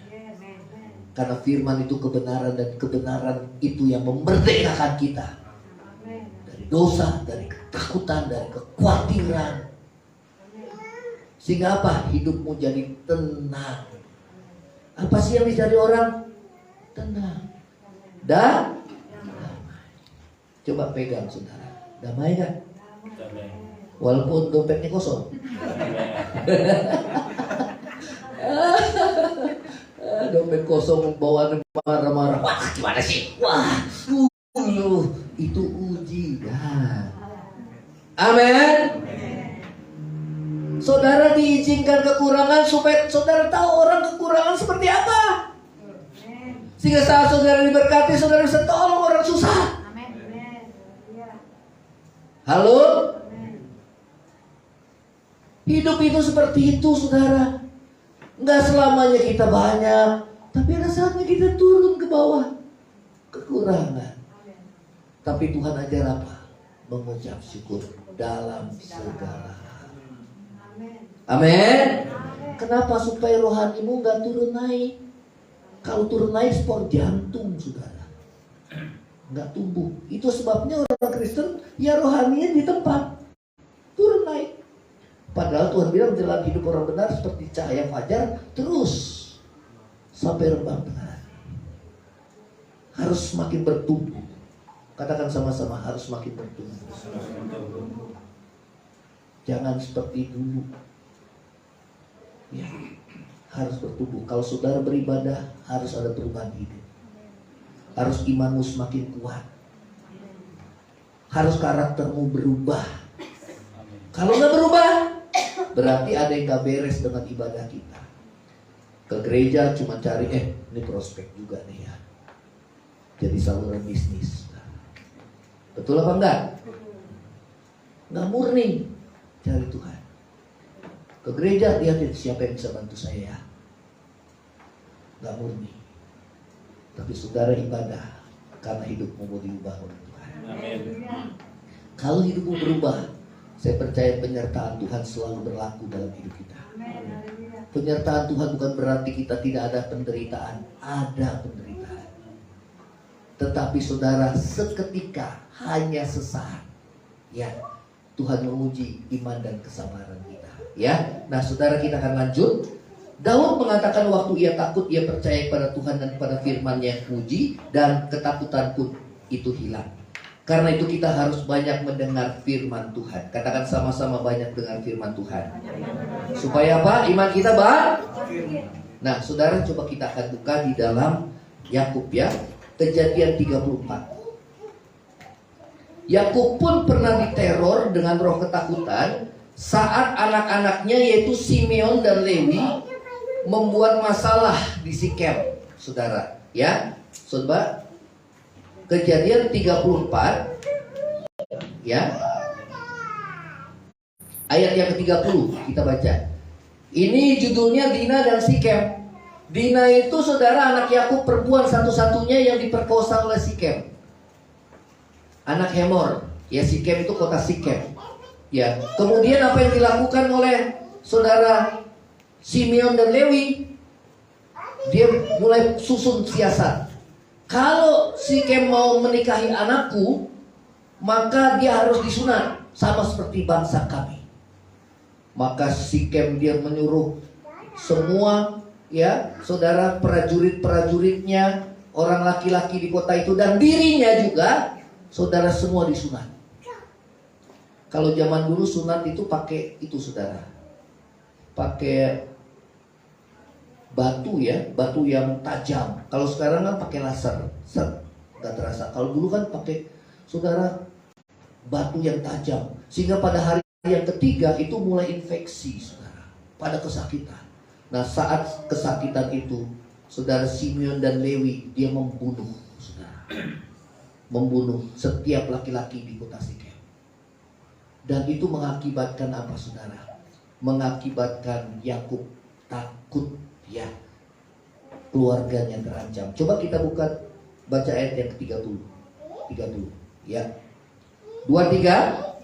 Karena firman itu kebenaran, dan kebenaran itu yang memerdekakan kita dari dosa, dari ketakutan, dari kekhawatiran. Sehingga apa? Hidupmu jadi tenang. Apa sih yang dicari orang? Tenang. Dan coba pegang, saudara. Damai kan? Walaupun dompetnya kosong. Dompet kosong, bawaan marah-marah. Wah, gimana sih? Wah, itu ujian. Amin. Saudara diizinkan kekurangan supaya saudara tahu orang kekurangan seperti apa. Sehingga saat saudara diberkati, saudara bisa tolong orang susah. Halo? Hidup itu seperti itu, saudara. Enggak selamanya kita banyak, tapi ada saatnya kita turun ke bawah kekurangan. Tapi Tuhan ajar apa? Mengucap syukur dalam segala hal. Amin. Kenapa? Supaya rohanimu enggak turun naik. Kalau turun naik sport jantung, saudara, enggak tumbuh. Itu sebabnya orang Kristen ya rohaninya di tempat, turun naik. Padahal Tuhan bilang jalan hidup orang benar seperti cahaya fajar terus sampai rembang tengah. Harus semakin bertumbuh. Katakan sama-sama, harus semakin bertumbuh. Jangan seperti dulu. Ya, harus bertumbuh. Kalau saudara beribadah, harus ada perubahan hidup. Harus imanmu semakin kuat. Harus karaktermu berubah. Kalau nggak berubah, berarti ada yang gak beres dengan ibadah kita. Ke gereja cuma cari, ini prospek juga nih ya, jadi saluran bisnis. Betul apa enggak? Nggak murni cari Tuhan. Ke gereja, lihat siapa yang bisa bantu saya. Nggak murni. Tapi saudara ibadah karena hidupmu mau diubah oleh Tuhan. Amin. Kalau hidupmu berubah, saya percaya penyertaan Tuhan selalu berlaku dalam hidup kita. Penyertaan Tuhan bukan berarti kita tidak ada penderitaan. Ada penderitaan. Tetapi saudara, seketika, hanya sesaat, ya, Tuhan menguji iman dan kesabaran kita. Ya, nah saudara, kita akan lanjut. Daud mengatakan waktu ia takut, ia percaya kepada Tuhan dan kepada firman-Nya yang puji, dan ketakutan pun itu hilang. Karena itu kita harus banyak mendengar firman Tuhan. Katakan sama-sama, banyak dengar firman Tuhan. Supaya apa? Iman kita Nah, saudara coba kita akan buka di dalam Yakub ya, Kejadian 34. Yakub pun pernah diteror dengan roh ketakutan saat anak-anaknya yaitu Simeon dan Lewi membuat masalah di Sikem, saudara. Ya, coba Kejadian 34 ya. Ayat yang ke-30 kita baca. Ini judulnya Dina dan Sikem. Dina itu saudara anak Yakub perempuan satu-satunya yang diperkosa oleh Sikem. Anak Hemor. Ya, Sikem itu kota Sikem. Ya, kemudian apa yang dilakukan oleh saudara Simeon dan Lewi? Dia mulai susun siasat. Kalau Sikem mau menikahi anakku, maka dia harus disunat sama seperti bangsa kami. Maka Sikem dia menyuruh semua ya saudara prajurit-prajuritnya, orang laki-laki di kota itu dan dirinya juga, saudara semua disunat. Kalau zaman dulu sunat itu pakai itu saudara, pakai batu ya, batu yang tajam. Kalau sekarang kan pakai laser, nggak terasa. Kalau dulu kan pakai saudara batu yang tajam, sehingga pada hari yang ketiga itu mulai infeksi saudara, pada kesakitan. Nah, saat kesakitan itu saudara Simeon dan Lewi dia membunuh saudara, membunuh setiap laki-laki di kota Sikem. Dan itu mengakibatkan apa saudara? Mengakibatkan Yakub takut ya, keluarganya terancam. Coba kita baca ayat yang ke-30 ya. 23.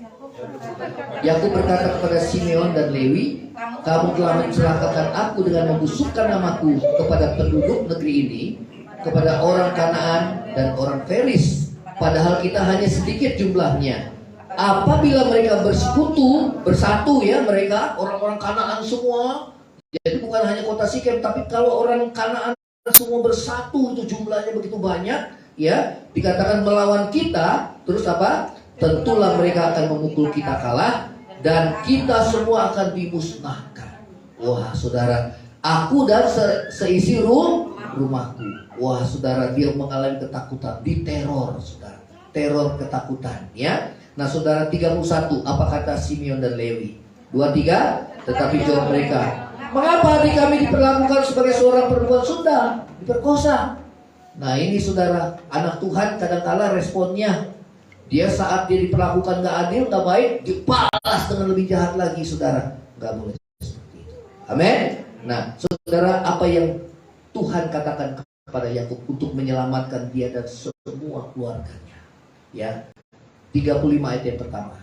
Yakub berkata kepada Simeon dan Lewi, kamu telah mencelakakan aku dengan membusukkan namaku kepada penduduk negeri ini, kepada orang Kanaan dan orang Feris, padahal kita hanya sedikit jumlahnya. Apabila mereka bersatu ya, mereka orang-orang Kanaan semua. Jadi bukan hanya kota Sikem, tapi kalau orang Kanaan semua bersatu itu jumlahnya begitu banyak ya, dikatakan melawan kita, terus apa? Tentulah mereka akan memukul kita kalah dan kita semua akan dimusnahkan. Wah saudara, aku dan seisi rumahku. Wah saudara, dia mengalami ketakutan, diteror saudara, teror ketakutan ya. Nah saudara, 31 apa kata Simeon dan Lewi? 23, tetapi jawab mereka, mengapa adik kami diperlakukan sebagai seorang perempuan sudah diperkosa? Nah ini saudara, anak Tuhan kadang-kala responnya, dia saat dia diperlakukan gak adil, gak baik, dibalas dengan lebih jahat lagi saudara. Gak boleh seperti itu. Amin. Nah saudara, apa yang Tuhan katakan kepada Yakub untuk menyelamatkan dia dan semua keluarganya ya. 35 ayat yang pertama.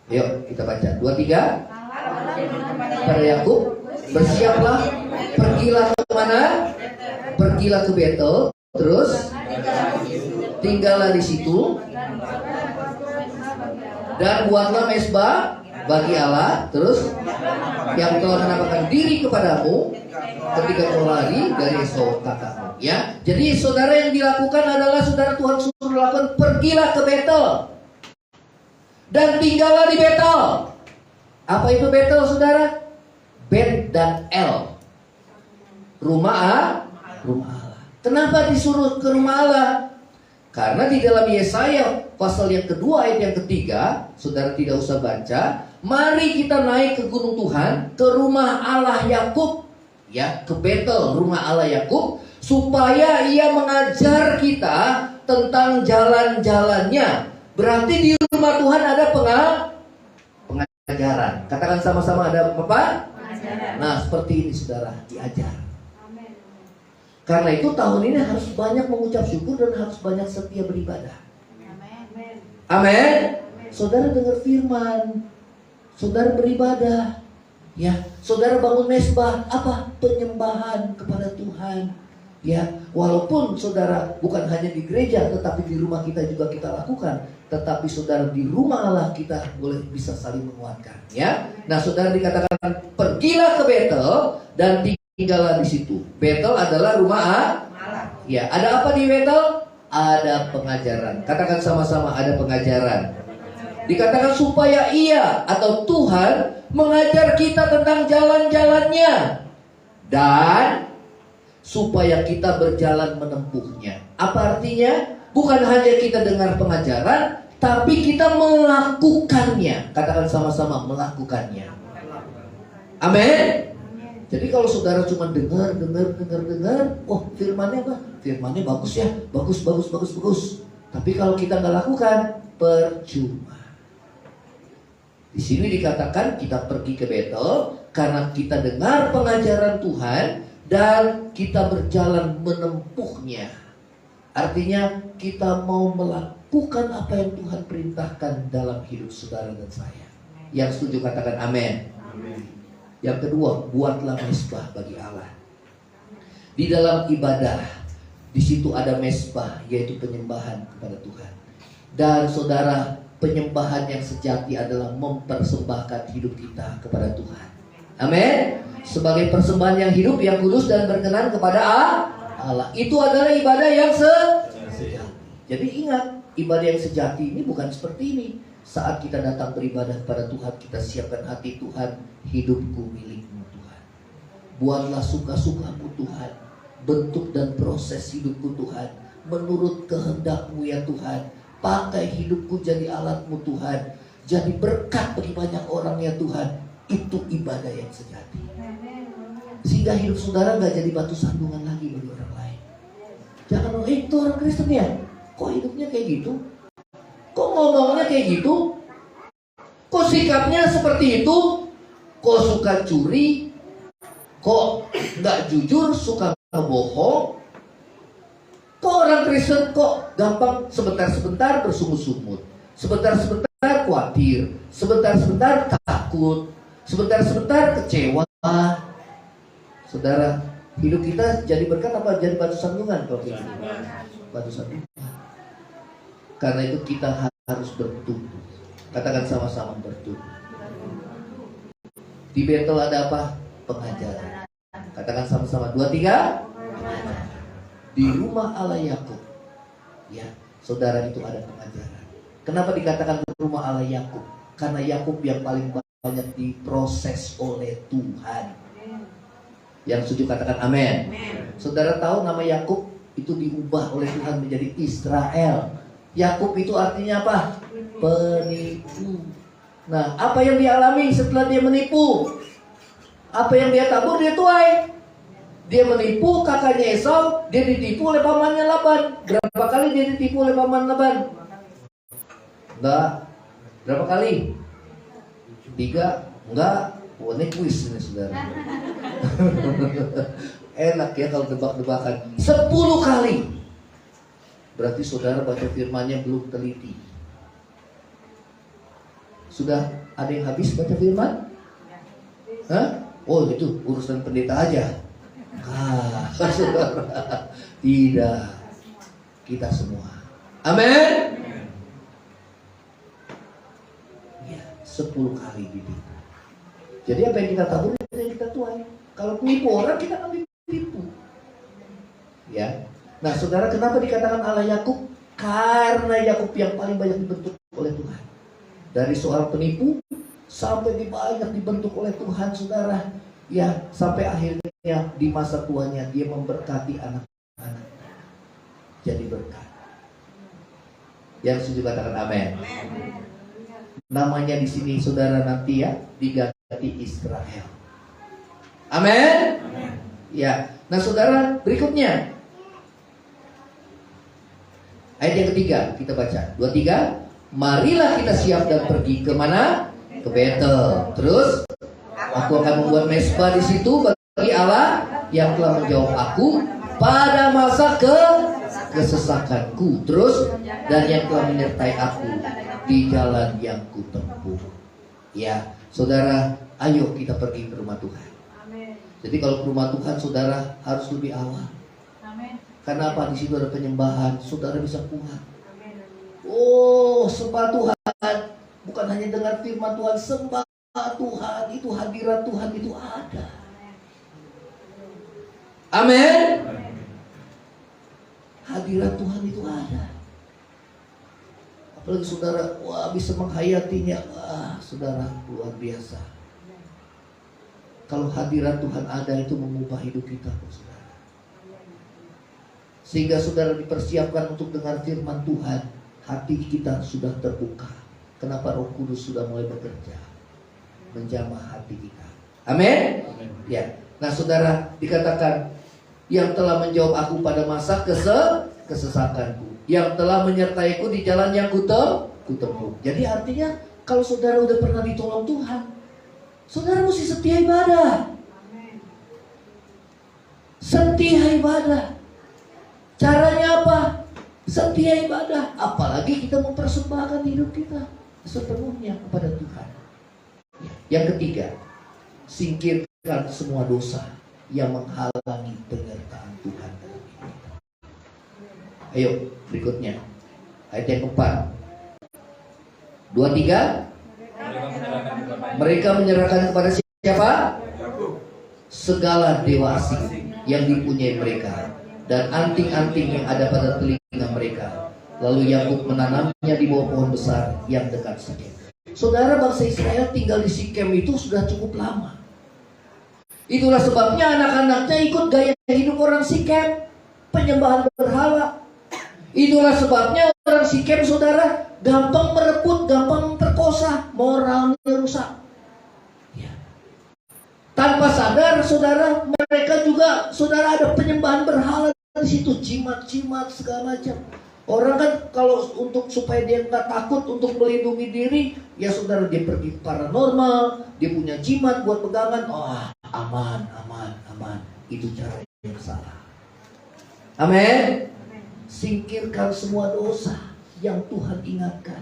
Yuk kita baca. 23. Pada Yakub, bersiaplah, pergilah ke mana? Pergilah ke Betel, terus tinggallah di situ dan buatlah mezbah bagi Allah, terus yang telah menampakkan diri kepadamu ketika kau lari dari Esau kakakmu ya. Jadi saudara, yang dilakukan adalah saudara, Tuhan suruh lakukan, pergilah ke Betel dan tinggallah di Betel. Apa itu Betel saudara? Bet dan El, rumah Allah. Kenapa disuruh ke rumah Allah? Karena di dalam Yesaya pasal yang kedua ayat yang ketiga, saudara tidak usah baca, mari kita naik ke gunung Tuhan, ke rumah Allah Yakub ya, ke Betel, rumah Allah Yakub, supaya ia mengajar kita tentang jalan-jalannya. Berarti di rumah Tuhan ada pengajaran. Katakan sama-sama, ada apa? Pengajaran. Nah seperti ini saudara, diajar. Karena itu tahun ini harus banyak mengucap syukur dan harus banyak setia beribadah. Amin. Saudara dengar firman, saudara beribadah, ya. Saudara bangun mezbah, apa? Penyembahan kepada Tuhan, ya. Walaupun saudara bukan hanya di gereja, tetapi di rumah kita juga kita lakukan. Tetapi saudara di rumah Allah kita boleh bisa saling menguatkan, ya. Nah saudara dikatakan pergilah ke Betel dan tinggallah di situ. Betel adalah rumah Allah. Ya, ada apa di Betel? Ada pengajaran. Katakan sama-sama, ada pengajaran. Dikatakan supaya ia atau Tuhan mengajar kita tentang jalan-jalannya. dan supaya kita berjalan menempuhnya. Apa artinya? Bukan hanya kita dengar pengajaran, tapi kita melakukannya. Katakan sama-sama, melakukannya. Amin. Jadi kalau saudara cuma dengar, oh firmannya apa? Firmannya bagus ya, bagus. Tapi kalau kita nggak lakukan, percuma. Di sini dikatakan kita pergi ke Betel karena kita dengar pengajaran Tuhan dan kita berjalan menempuhnya. Artinya kita mau melakukan apa yang Tuhan perintahkan dalam hidup saudara dan saya. Yang setuju katakan amin. Yang kedua, buatlah mezbah bagi Allah. Di dalam ibadah, di situ ada mezbah, yaitu penyembahan kepada Tuhan. Dan saudara, penyembahan yang sejati adalah mempersembahkan hidup kita kepada Tuhan. Amin. Sebagai persembahan yang hidup, yang kudus dan berkenan kepada Allah. Itu adalah ibadah yang sejati. Jadi ingat, ibadah yang sejati ini bukan seperti ini. Saat kita datang beribadah kepada Tuhan, kita siapkan hati Tuhan, hidupku milikmu Tuhan. Buatlah suka-sukamu Tuhan, bentuk dan proses hidupku Tuhan, menurut kehendakmu ya Tuhan. Pakai hidupku jadi alatmu Tuhan, jadi berkat bagi banyak orang ya Tuhan. Itu ibadah yang sejati. Sehingga hidup saudara gak jadi batu sandungan lagi bagi orang lain. Jangan, itu orang Kristen ya, kok hidupnya kayak gitu? Kok ngomongnya kayak gitu? Kok sikapnya seperti itu? Kok suka curi? Kok gak jujur, suka bohong? Kok orang Kristen kok gampang sebentar-sebentar bersungut-sungut, sebentar-sebentar khawatir, sebentar-sebentar takut, sebentar-sebentar kecewa. Saudara, hidup kita jadi berkat apa jadi batu sandungan kalau gitu? Batu sandungan. Karena itu kita harus bertumbuh. Katakan sama-sama bertumbuh. Di Betel ada apa? Pengajaran. Katakan sama-sama 2, 3. Pengajaran. Di rumah Allah Yakub, ya saudara, itu ada pengajaran. Kenapa dikatakan rumah Allah Yakub? Karena Yakub yang paling banyak diproses oleh Tuhan. Yang setuju katakan amin. Saudara tahu nama Yakub itu diubah oleh Tuhan menjadi Israel. Yakub itu artinya apa? Penipu. Nah, apa yang dialami setelah dia menipu? Apa yang dia tabur, dia tuai. Dia menipu kakaknya Esau, dia ditipu oleh pamannya Laban. Berapa kali dia ditipu oleh paman Laban? Enggak. Berapa kali? 3? Enggak. Oh, ini kuis ini saudara. Enak ya kalau tebak-tebakan. 10 kali. Berarti saudara baca firmannya belum teliti. Sudah ada yang habis baca firman? Hah? Oh itu urusan pendeta aja. Saudara, tidak, kita semua. Amin. Ya, 10 kali dididik. Jadi apa yang kita tabur, yang kita tuai. Kalau penipu orang, kita akan ditipu. Ya. Nah, saudara, kenapa dikatakan Allah Yakub? Karena Yakub yang paling banyak dibentuk oleh Tuhan. Dari seorang penipu sampai banyak dibentuk oleh Tuhan, saudara. Ya, sampai akhirnya di masa tuanya dia memberkati anak-anak. Jadi berkat. Yang setuju katakan amin. Namanya di sini saudara nanti ya diganti Israel. Amin. Ya. Nah, saudara, berikutnya ayat yang ketiga kita baca. 2, 3. Marilah kita siap dan pergi ke mana? Ke Betel. Terus aku akan membuat mezbah di situ bagi Allah yang telah menjawab aku pada masa kesesakanku. Terus dan yang telah menyertai aku di jalan yang kutempuh. Ya, saudara, ayo kita pergi ke rumah Tuhan. Jadi kalau ke rumah Tuhan, saudara harus lebih awal. Karena apa? Di situ ada penyembahan, saudara bisa kuat. Oh, sembah Tuhan, bukan hanya dengar firman Tuhan, sembah Tuhan, itu hadirat Tuhan itu ada. Amin. Hadirat Tuhan itu ada. Apalagi saudara, wah bisa menghayatinya, wah saudara luar biasa. Kalau hadirat Tuhan ada, itu mengubah hidup kita, saudara. Sehingga saudara dipersiapkan untuk dengar firman Tuhan. Hati kita sudah terbuka. Kenapa Roh Kudus sudah mulai bekerja, menjamah hati kita. Amin. Ya. Nah saudara, dikatakan yang telah menjawab aku pada masa kesesakanku, yang telah menyertaiku di jalan yang kutempuh. Jadi artinya kalau saudara udah pernah ditolong Tuhan, saudara mesti setia ibadah. Setia ibadah. Caranya apa? Setia ibadah. Apalagi kita mempersembahkan hidup kita sepenuhnya kepada Tuhan. Yang ketiga, singkirkan semua dosa yang menghalangi penyertaan Tuhan dalam hidup kita. Ayo berikutnya, ayat yang keempat. 2-3. Mereka menyerahkan kepada siapa? Segala dewa asing yang dipunyai mereka dan anting-anting yang ada pada telinga mereka. Lalu Yakub menanamnya di bawah pohon besar yang dekat Sikem. Saudara, bangsa Israel tinggal di Sikem itu sudah cukup lama. Itulah sebabnya anak-anaknya ikut gaya hidup orang Sikem, penyembahan berhala. Itulah sebabnya orang Sikem, saudara, gampang merebut, gampang memperkosa, moralnya rusak. Ya. Tanpa sadar, saudara, mereka juga, saudara, ada penyembahan berhala di situ, jimat-jimat segala macam. Orang kan kalau untuk supaya dia nggak takut untuk melindungi diri, ya saudara, dia pergi paranormal, dia punya jimat buat pegangan. Oh, aman. Itu cara yang salah. Amin. Singkirkan semua dosa yang Tuhan ingatkan,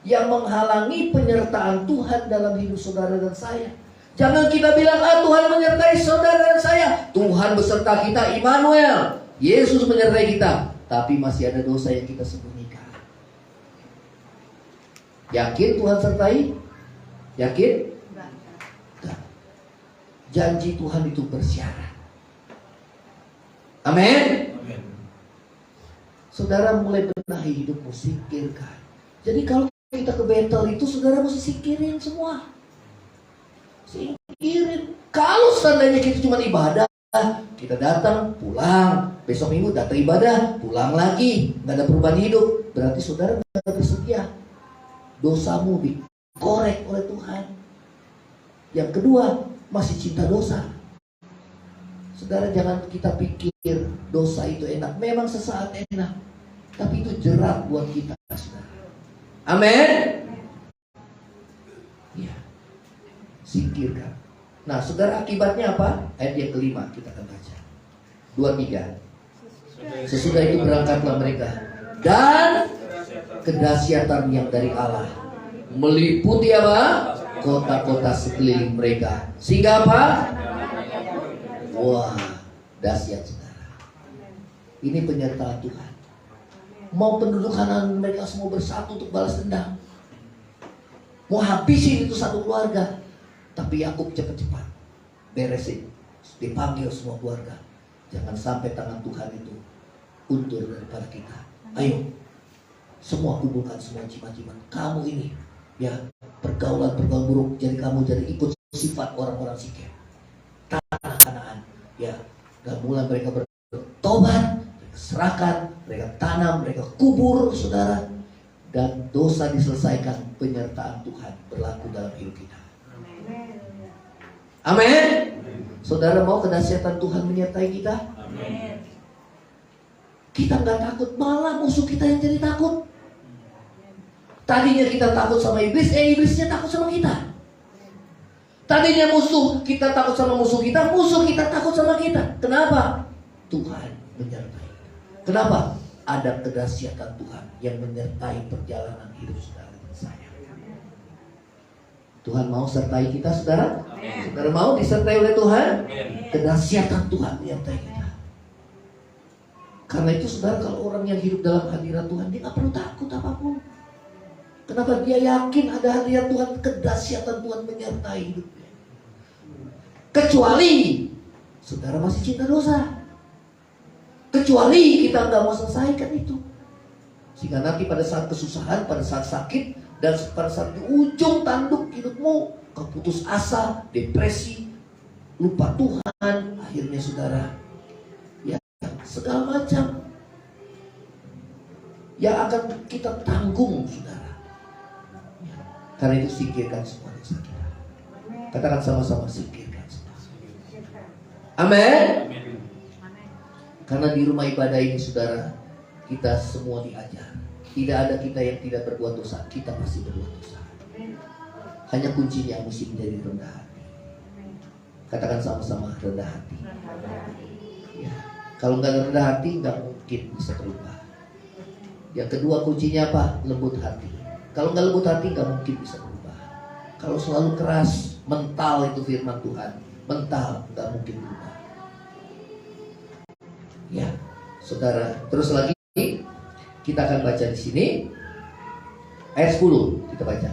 yang menghalangi penyertaan Tuhan dalam hidup saudara dan saya. Jangan kita bilang, Tuhan menyertai saudara dan saya. Tuhan beserta kita, Immanuel. Yesus menyertai kita. Tapi masih ada dosa yang kita sembunyikan. Yakin Tuhan sertai? Yakin? Enggak. Janji Tuhan itu bersyarat. Amin. Saudara mulai benahi hidupmu, singkirkan. Jadi kalau kita ke Betel itu, saudara mesti singkirin semua. Singkirin. Kalau seandainya kita cuma ibadah, kita datang, pulang, besok minggu datang ibadah, pulang lagi, nggak ada perubahan hidup, berarti saudara nggak bersedia. Dosamu dikorek oleh Tuhan. Yang kedua, masih cinta dosa. Saudara, jangan kita pikir dosa itu enak. Memang sesaat enak, tapi itu jerat buat kita, saudara. Amin. Ya, singkirkan. Nah, saudara, akibatnya apa? Ayat yang kelima kita akan baca. 2-3. Sesudah itu berangkatlah mereka, dan kedahsyatan yang dari Allah meliputi apa? Kota-kota sekeliling mereka. Sehingga apa? Wah, dahsyat, saudara. Ini penyertaan Tuhan. Mau penduduk kanan mereka semua bersatu untuk balas dendam. Mau habisin itu satu keluarga. Tapi Yakub cepat-cepat beresin, dipanggil semua keluarga. Jangan sampai tangan Tuhan itu untur daripada kita. Ayo, semua kumpulkan semua jimat-jimat. Kamu ini, ya, pergaulan buruk, jadi kamu jadi ikut sifat orang-orang Sikem. Tanah Kanaan, ya, dan mulai mereka bertobat, mereka serahkan, mereka tanam, mereka kubur, saudara, dan dosa diselesaikan. Penyertaan Tuhan berlaku dalam hidup kita. Amin. Saudara, mau kedahsyatan Tuhan menyertai kita? Amin. Kita nggak takut, malah musuh kita yang jadi takut. Tadinya kita takut sama iblis, iblisnya takut sama kita. Tadinya kita takut sama musuh kita takut sama kita. Kenapa? Tuhan menyertai. Kenapa? Ada kedahsyatan Tuhan yang menyertai perjalanan hidup saudara dan saya. Tuhan mau sertai kita, saudara? Amin. Saudara mau disertai oleh Tuhan? Amin. Kedahsyatan Tuhan menyertai kita. Karena itu, saudara, kalau orang yang hidup dalam hadirat Tuhan, dia gak perlu takut apapun. Kenapa? Dia yakin ada hadirat Tuhan, kedahsyatan Tuhan menyertai hidupnya. Kecuali saudara masih cinta dosa. Kecuali kita gak mau selesaikan itu. Sehingga nanti pada saat kesusahan, pada saat sakit, dan pada saat di ujung tanduk hidupmu, keputus asa, depresi, lupa Tuhan, akhirnya saudara, ya segala macam yang akan kita tanggung, saudara. Karena itu singkirkan semua dosa kita. Katakan sama-sama, singkirkan semua. Amin. Karena di rumah ibadah ini, saudara, kita semua diajar. Tidak ada kita yang tidak berbuat dosa. Kita pasti berbuat dosa. Hanya kuncinya mesti menjadi rendah hati. Katakan sama-sama, rendah hati. Ya. Kalau nggak rendah hati, nggak mungkin bisa berubah. Yang kedua kuncinya apa? Lembut hati. Kalau nggak lembut hati, nggak mungkin bisa berubah. Kalau selalu keras, mental itu firman Tuhan. Mental, nggak mungkin berubah. Ya, saudara. Terus lagi, kita akan baca di sini ayat 10. Kita baca.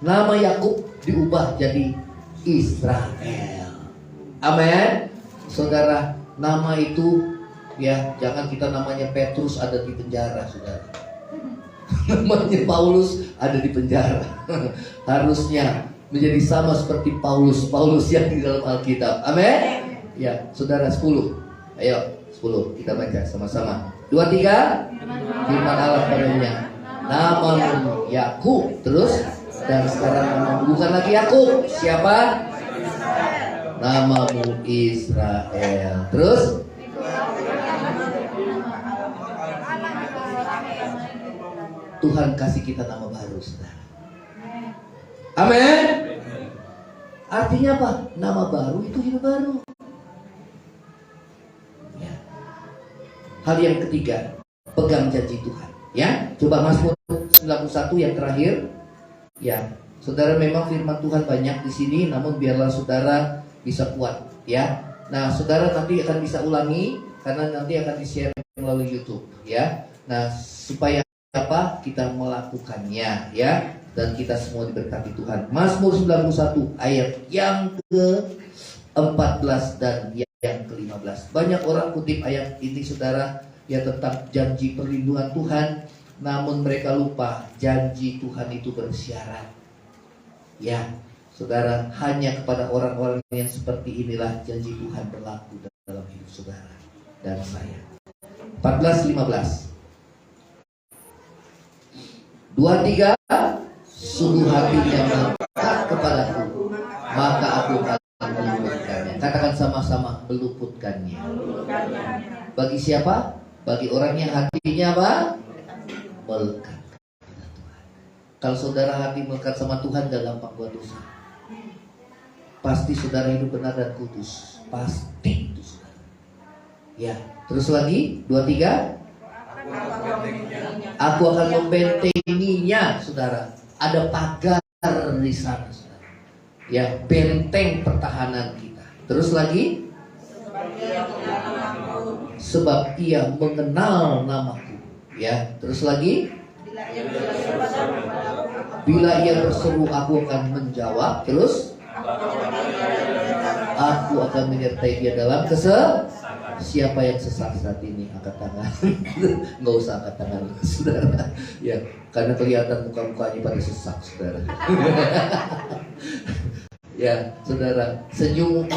Nama Yakub diubah jadi Israel. Amin. Saudara, nama itu ya, jangan kita namanya Petrus ada di penjara, saudara. Namanya Paulus ada di penjara. Harusnya menjadi sama seperti Paulus yang di dalam Alkitab. Amin. Ya, saudara, 10. Ayo, 10 kita baca sama-sama. 2, 3. Firman Allah padanya, namamu Yakub. Terus, dan sekarang namamu bukan lagi Yakub. Siapa? Namamu Israel. Terus, Tuhan kasih kita nama baru, saudara. Amin. Artinya apa? Nama baru itu hidup baru. Ya. Hal yang ketiga, pegang janji Tuhan. Ya, coba Mazmur 91 yang terakhir. Ya, saudara, memang firman Tuhan banyak di sini, namun biarlah saudara bisa kuat. Ya, nah saudara nanti akan bisa ulangi karena nanti akan di-share melalui YouTube. Ya, nah supaya apa? Kita melakukannya, ya, dan kita semua diberkati Tuhan. Mazmur 91 ayat yang ke-14 dan yang ke-15. Banyak orang kutip ayat ini, saudara, ya, tentang janji perlindungan Tuhan, namun mereka lupa janji Tuhan itu bersyarat. Ya, saudara, hanya kepada orang-orang yang seperti inilah janji Tuhan berlaku dalam hidup saudara dan saya. 14-15. 2-3. Sungguh hatinya melekat kepadaku, maka aku akan meluputkannya. Katakan sama-sama, meluputkannya. Bagi siapa? Bagi orang yang hatinya apa? Melekat kepada Tuhan. Kalau saudara hati melekat sama Tuhan, gak gampang buat dosa. Pasti saudara hidup benar dan kudus. Pasti itu, saudara. Ya, terus lagi 2-3. Aku akan membentenginya, saudara. Ada pagar di sana, saudara. Ya, benteng pertahanan kita. Terus lagi, sebab ia mengenal namaku. Ya, terus lagi, bila ia berseru, aku akan menjawab. Terus, aku akan menyertai dia dalam Siapa yang sesak saat ini? Angkat tangan. Nggak usah angkat tangan, saudara. Ya, karena kelihatan muka-mukanya pada sesak, saudara. Ya, saudara, senyum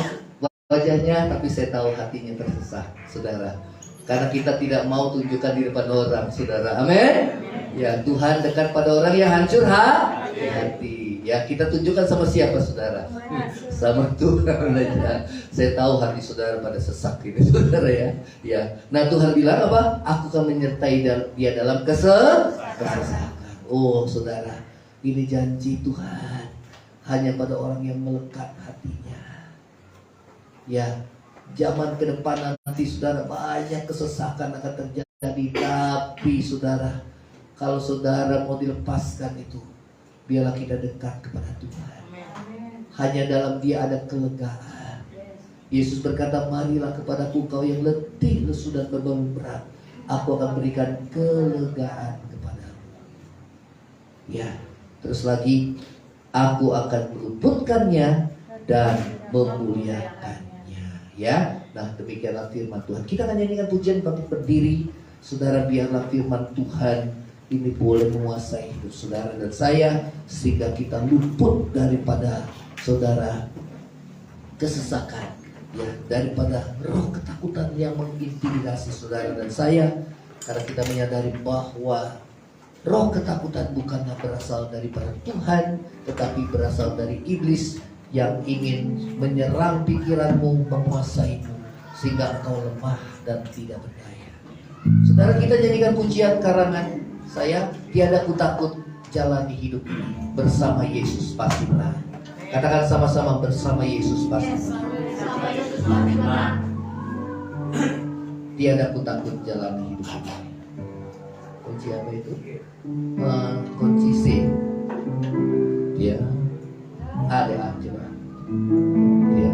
wajahnya, tapi saya tahu hatinya tersesak, saudara. Karena kita tidak mau tunjukkan di depan orang, saudara. Amin. Ya, Tuhan dekat pada orang yang hancur hati. Ya, kita tunjukkan sama siapa, saudara? Sama Tuhan aja. Saya tahu hati saudara pada sesak ini, saudara, ya. Ya. Nah, Tuhan bilang apa? Aku akan menyertai dia dalam kesesakan. Oh, saudara, ini janji Tuhan hanya pada orang yang melekat hatinya. Ya, zaman ke depan nanti, saudara, banyak kesesakan akan terjadi. Tapi, saudara, kalau saudara mau dilepaskan itu, biarlah kita dekat kepada Tuhan. Hanya dalam Dia ada kelegaan. Yesus berkata, marilah kepadaku kau yang letih, lesu dan beban berat, aku akan berikan kelegaan kepadamu. Ya, terus lagi, aku akan meluputkannya dan memuliakannya. Ya, nah demikianlah firman Tuhan. Kita akan nyanyikan pujian bangkit berdiri. Saudara, biarlah firman Tuhan ini boleh menguasai hidup saudara dan saya, sehingga kita luput daripada, saudara, kesesakan, ya, daripada roh ketakutan yang mengintimidasi saudara dan saya, karena kita menyadari bahwa roh ketakutan bukanlah berasal daripada Tuhan, tetapi berasal dari iblis yang ingin menyerang pikiranmu, menguasaimu, sehingga engkau lemah dan tidak berdaya. Saudara, kita jadikan pujian karangan saya, tiada ku takut jalani hidup ini bersama Yesus pasti menang. Katakan sama-sama, bersama Yesus pasti menang. Tiada ku takut jalani hidup ini. Kunci apa itu? Kunci C. Ya, ada coba. Ya.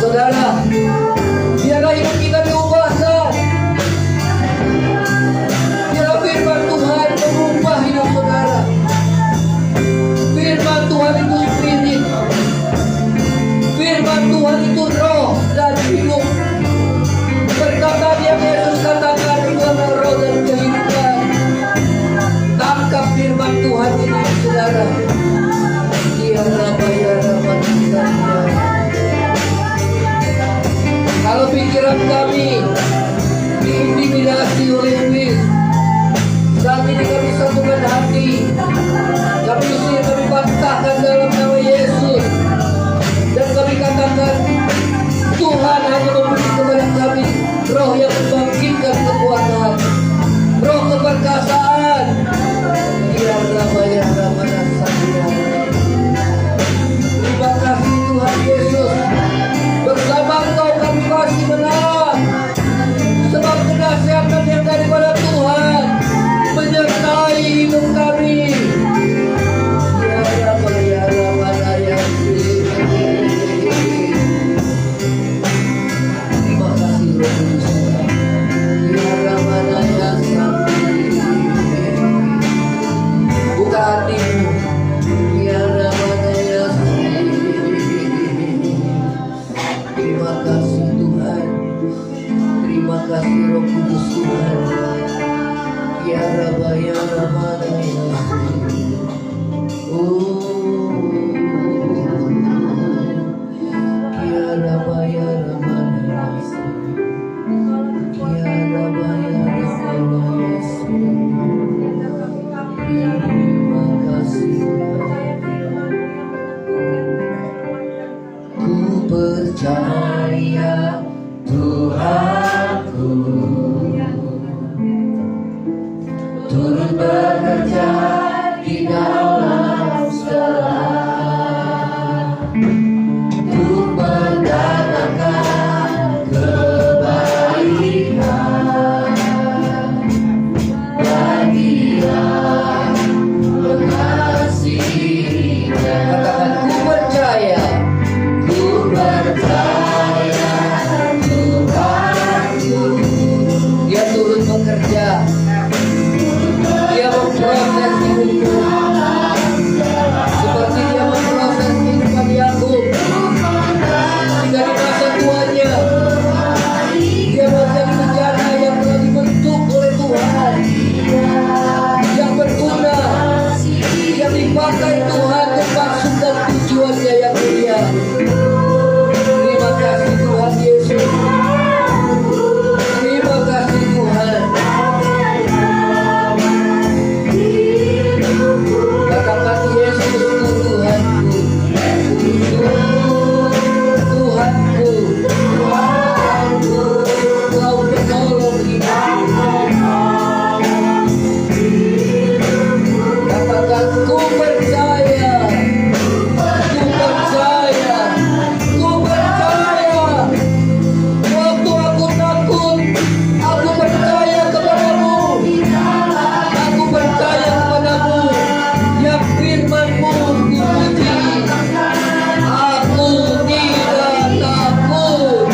Saudara, biarlah hidup kita diubah Percaya Tuhanku turut bekerja di dalam segala untuk mendatangkan kebaikan bagi yang mengasihinya. Katakan ku percaya. Dia turut bekerja. Dia memproses hidupku seperti dia memproses kehidupan Yakub. Hingga di masa tuanya dia menjadi bejana yang telah dibentuk oleh Tuhan, yang berguna, yang dipakai Tuhan untuk maksud dan tujuannya yang mulia. Terima kasih Tuhan Yesus. Terima kasih Tuhan. Katakan Yesusku Tuhanku. Tuhanku. Kau penolong hidupku. Katakan ku percaya. Ku percaya. Ku percaya. Waktu aku takut, aku percaya kepadamu. Aku percaya kepadamu. Yang firman-Mu kupuji. Aku tidak takut.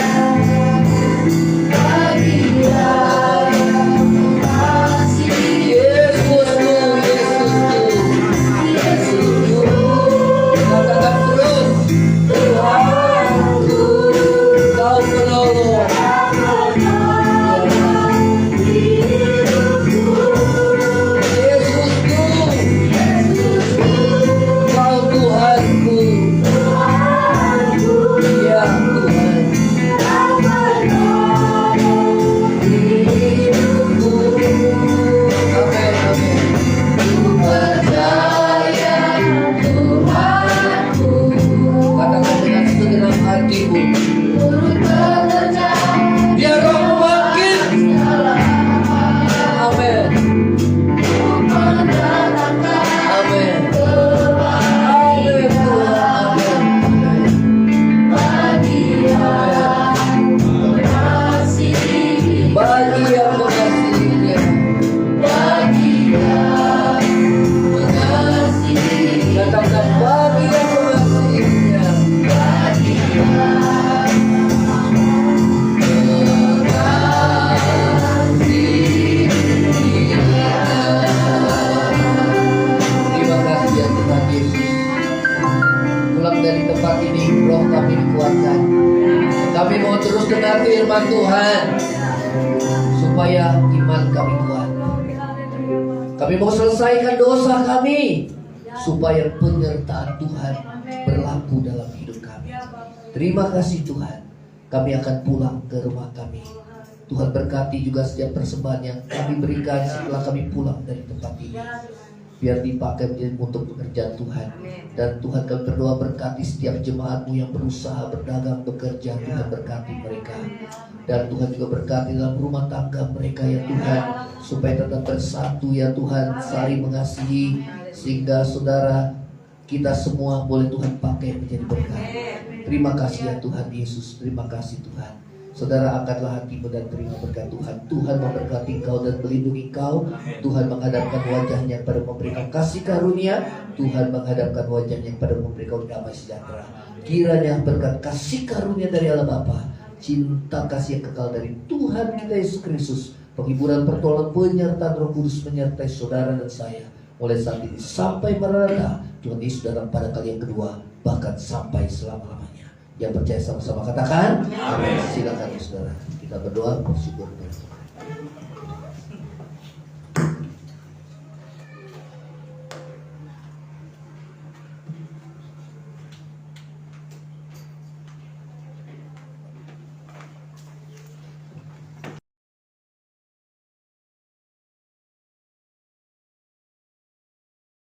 Yesusku, Yesusku. Katakan terus. Tuhanku, Kau penolong. Yesusku, Kau Tuhanku. Ya Tuhan. Amin, amin. Percaya Tuhanku. Katakan dengan segenap hatimu. Dia Roh membangkit. Amin. Amin. Amin Tuhan. Amin. Bagi yang mengasihinya. Katakan bagi yang mengasihinya. Terima kasih ya Tuhan Yesus. Pulang dari tempat ini, roh kami dikuatkan. Kami mau terus dengar firman Tuhan supaya iman kami kuat. Kami mau selesaikan dosa kami supaya penyertaan Tuhan berlaku dalam hidup kami. Terima kasih Tuhan. Kami akan pulang ke rumah kami. Tuhan berkati juga setiap persembahan yang kami berikan setelah kami pulang dari tempat ini. Biar dipakai untuk pekerjaan Tuhan. Dan Tuhan kami berdoa berkati setiap jemaat-Mu yang berusaha, berdagang, bekerja. Tuhan berkati mereka. Dan Tuhan juga berkati dalam rumah tangga mereka ya Tuhan. Supaya tetap bersatu ya Tuhan, saling mengasihi. Sehingga saudara kita semua boleh Tuhan pakai menjadi berkat. Terima kasih ya Tuhan Yesus. Terima kasih Tuhan. Saudara, angkatlah hatimu dan terima berkat Tuhan. Tuhan memberkati engkau dan melindungi engkau. Tuhan menghadapkan wajahnya pada memberikan kasih karunia. Tuhan menghadapkan wajahnya pada memberikan damai sejahtera. Kiranya berkat kasih karunia dari Allah Bapa, cinta kasih yang kekal dari Tuhan kita Yesus Kristus, penghiburan pertolongan penyertaan Roh Kudus menyertai saudara dan saya mulai saat ini sampai merata Tuhan Yesus datang pada kali yang kedua, bahkan sampai selama-lamanya. Yang percaya sama-sama katakan amin. Silakan saudara, kita berdoa bersyukur.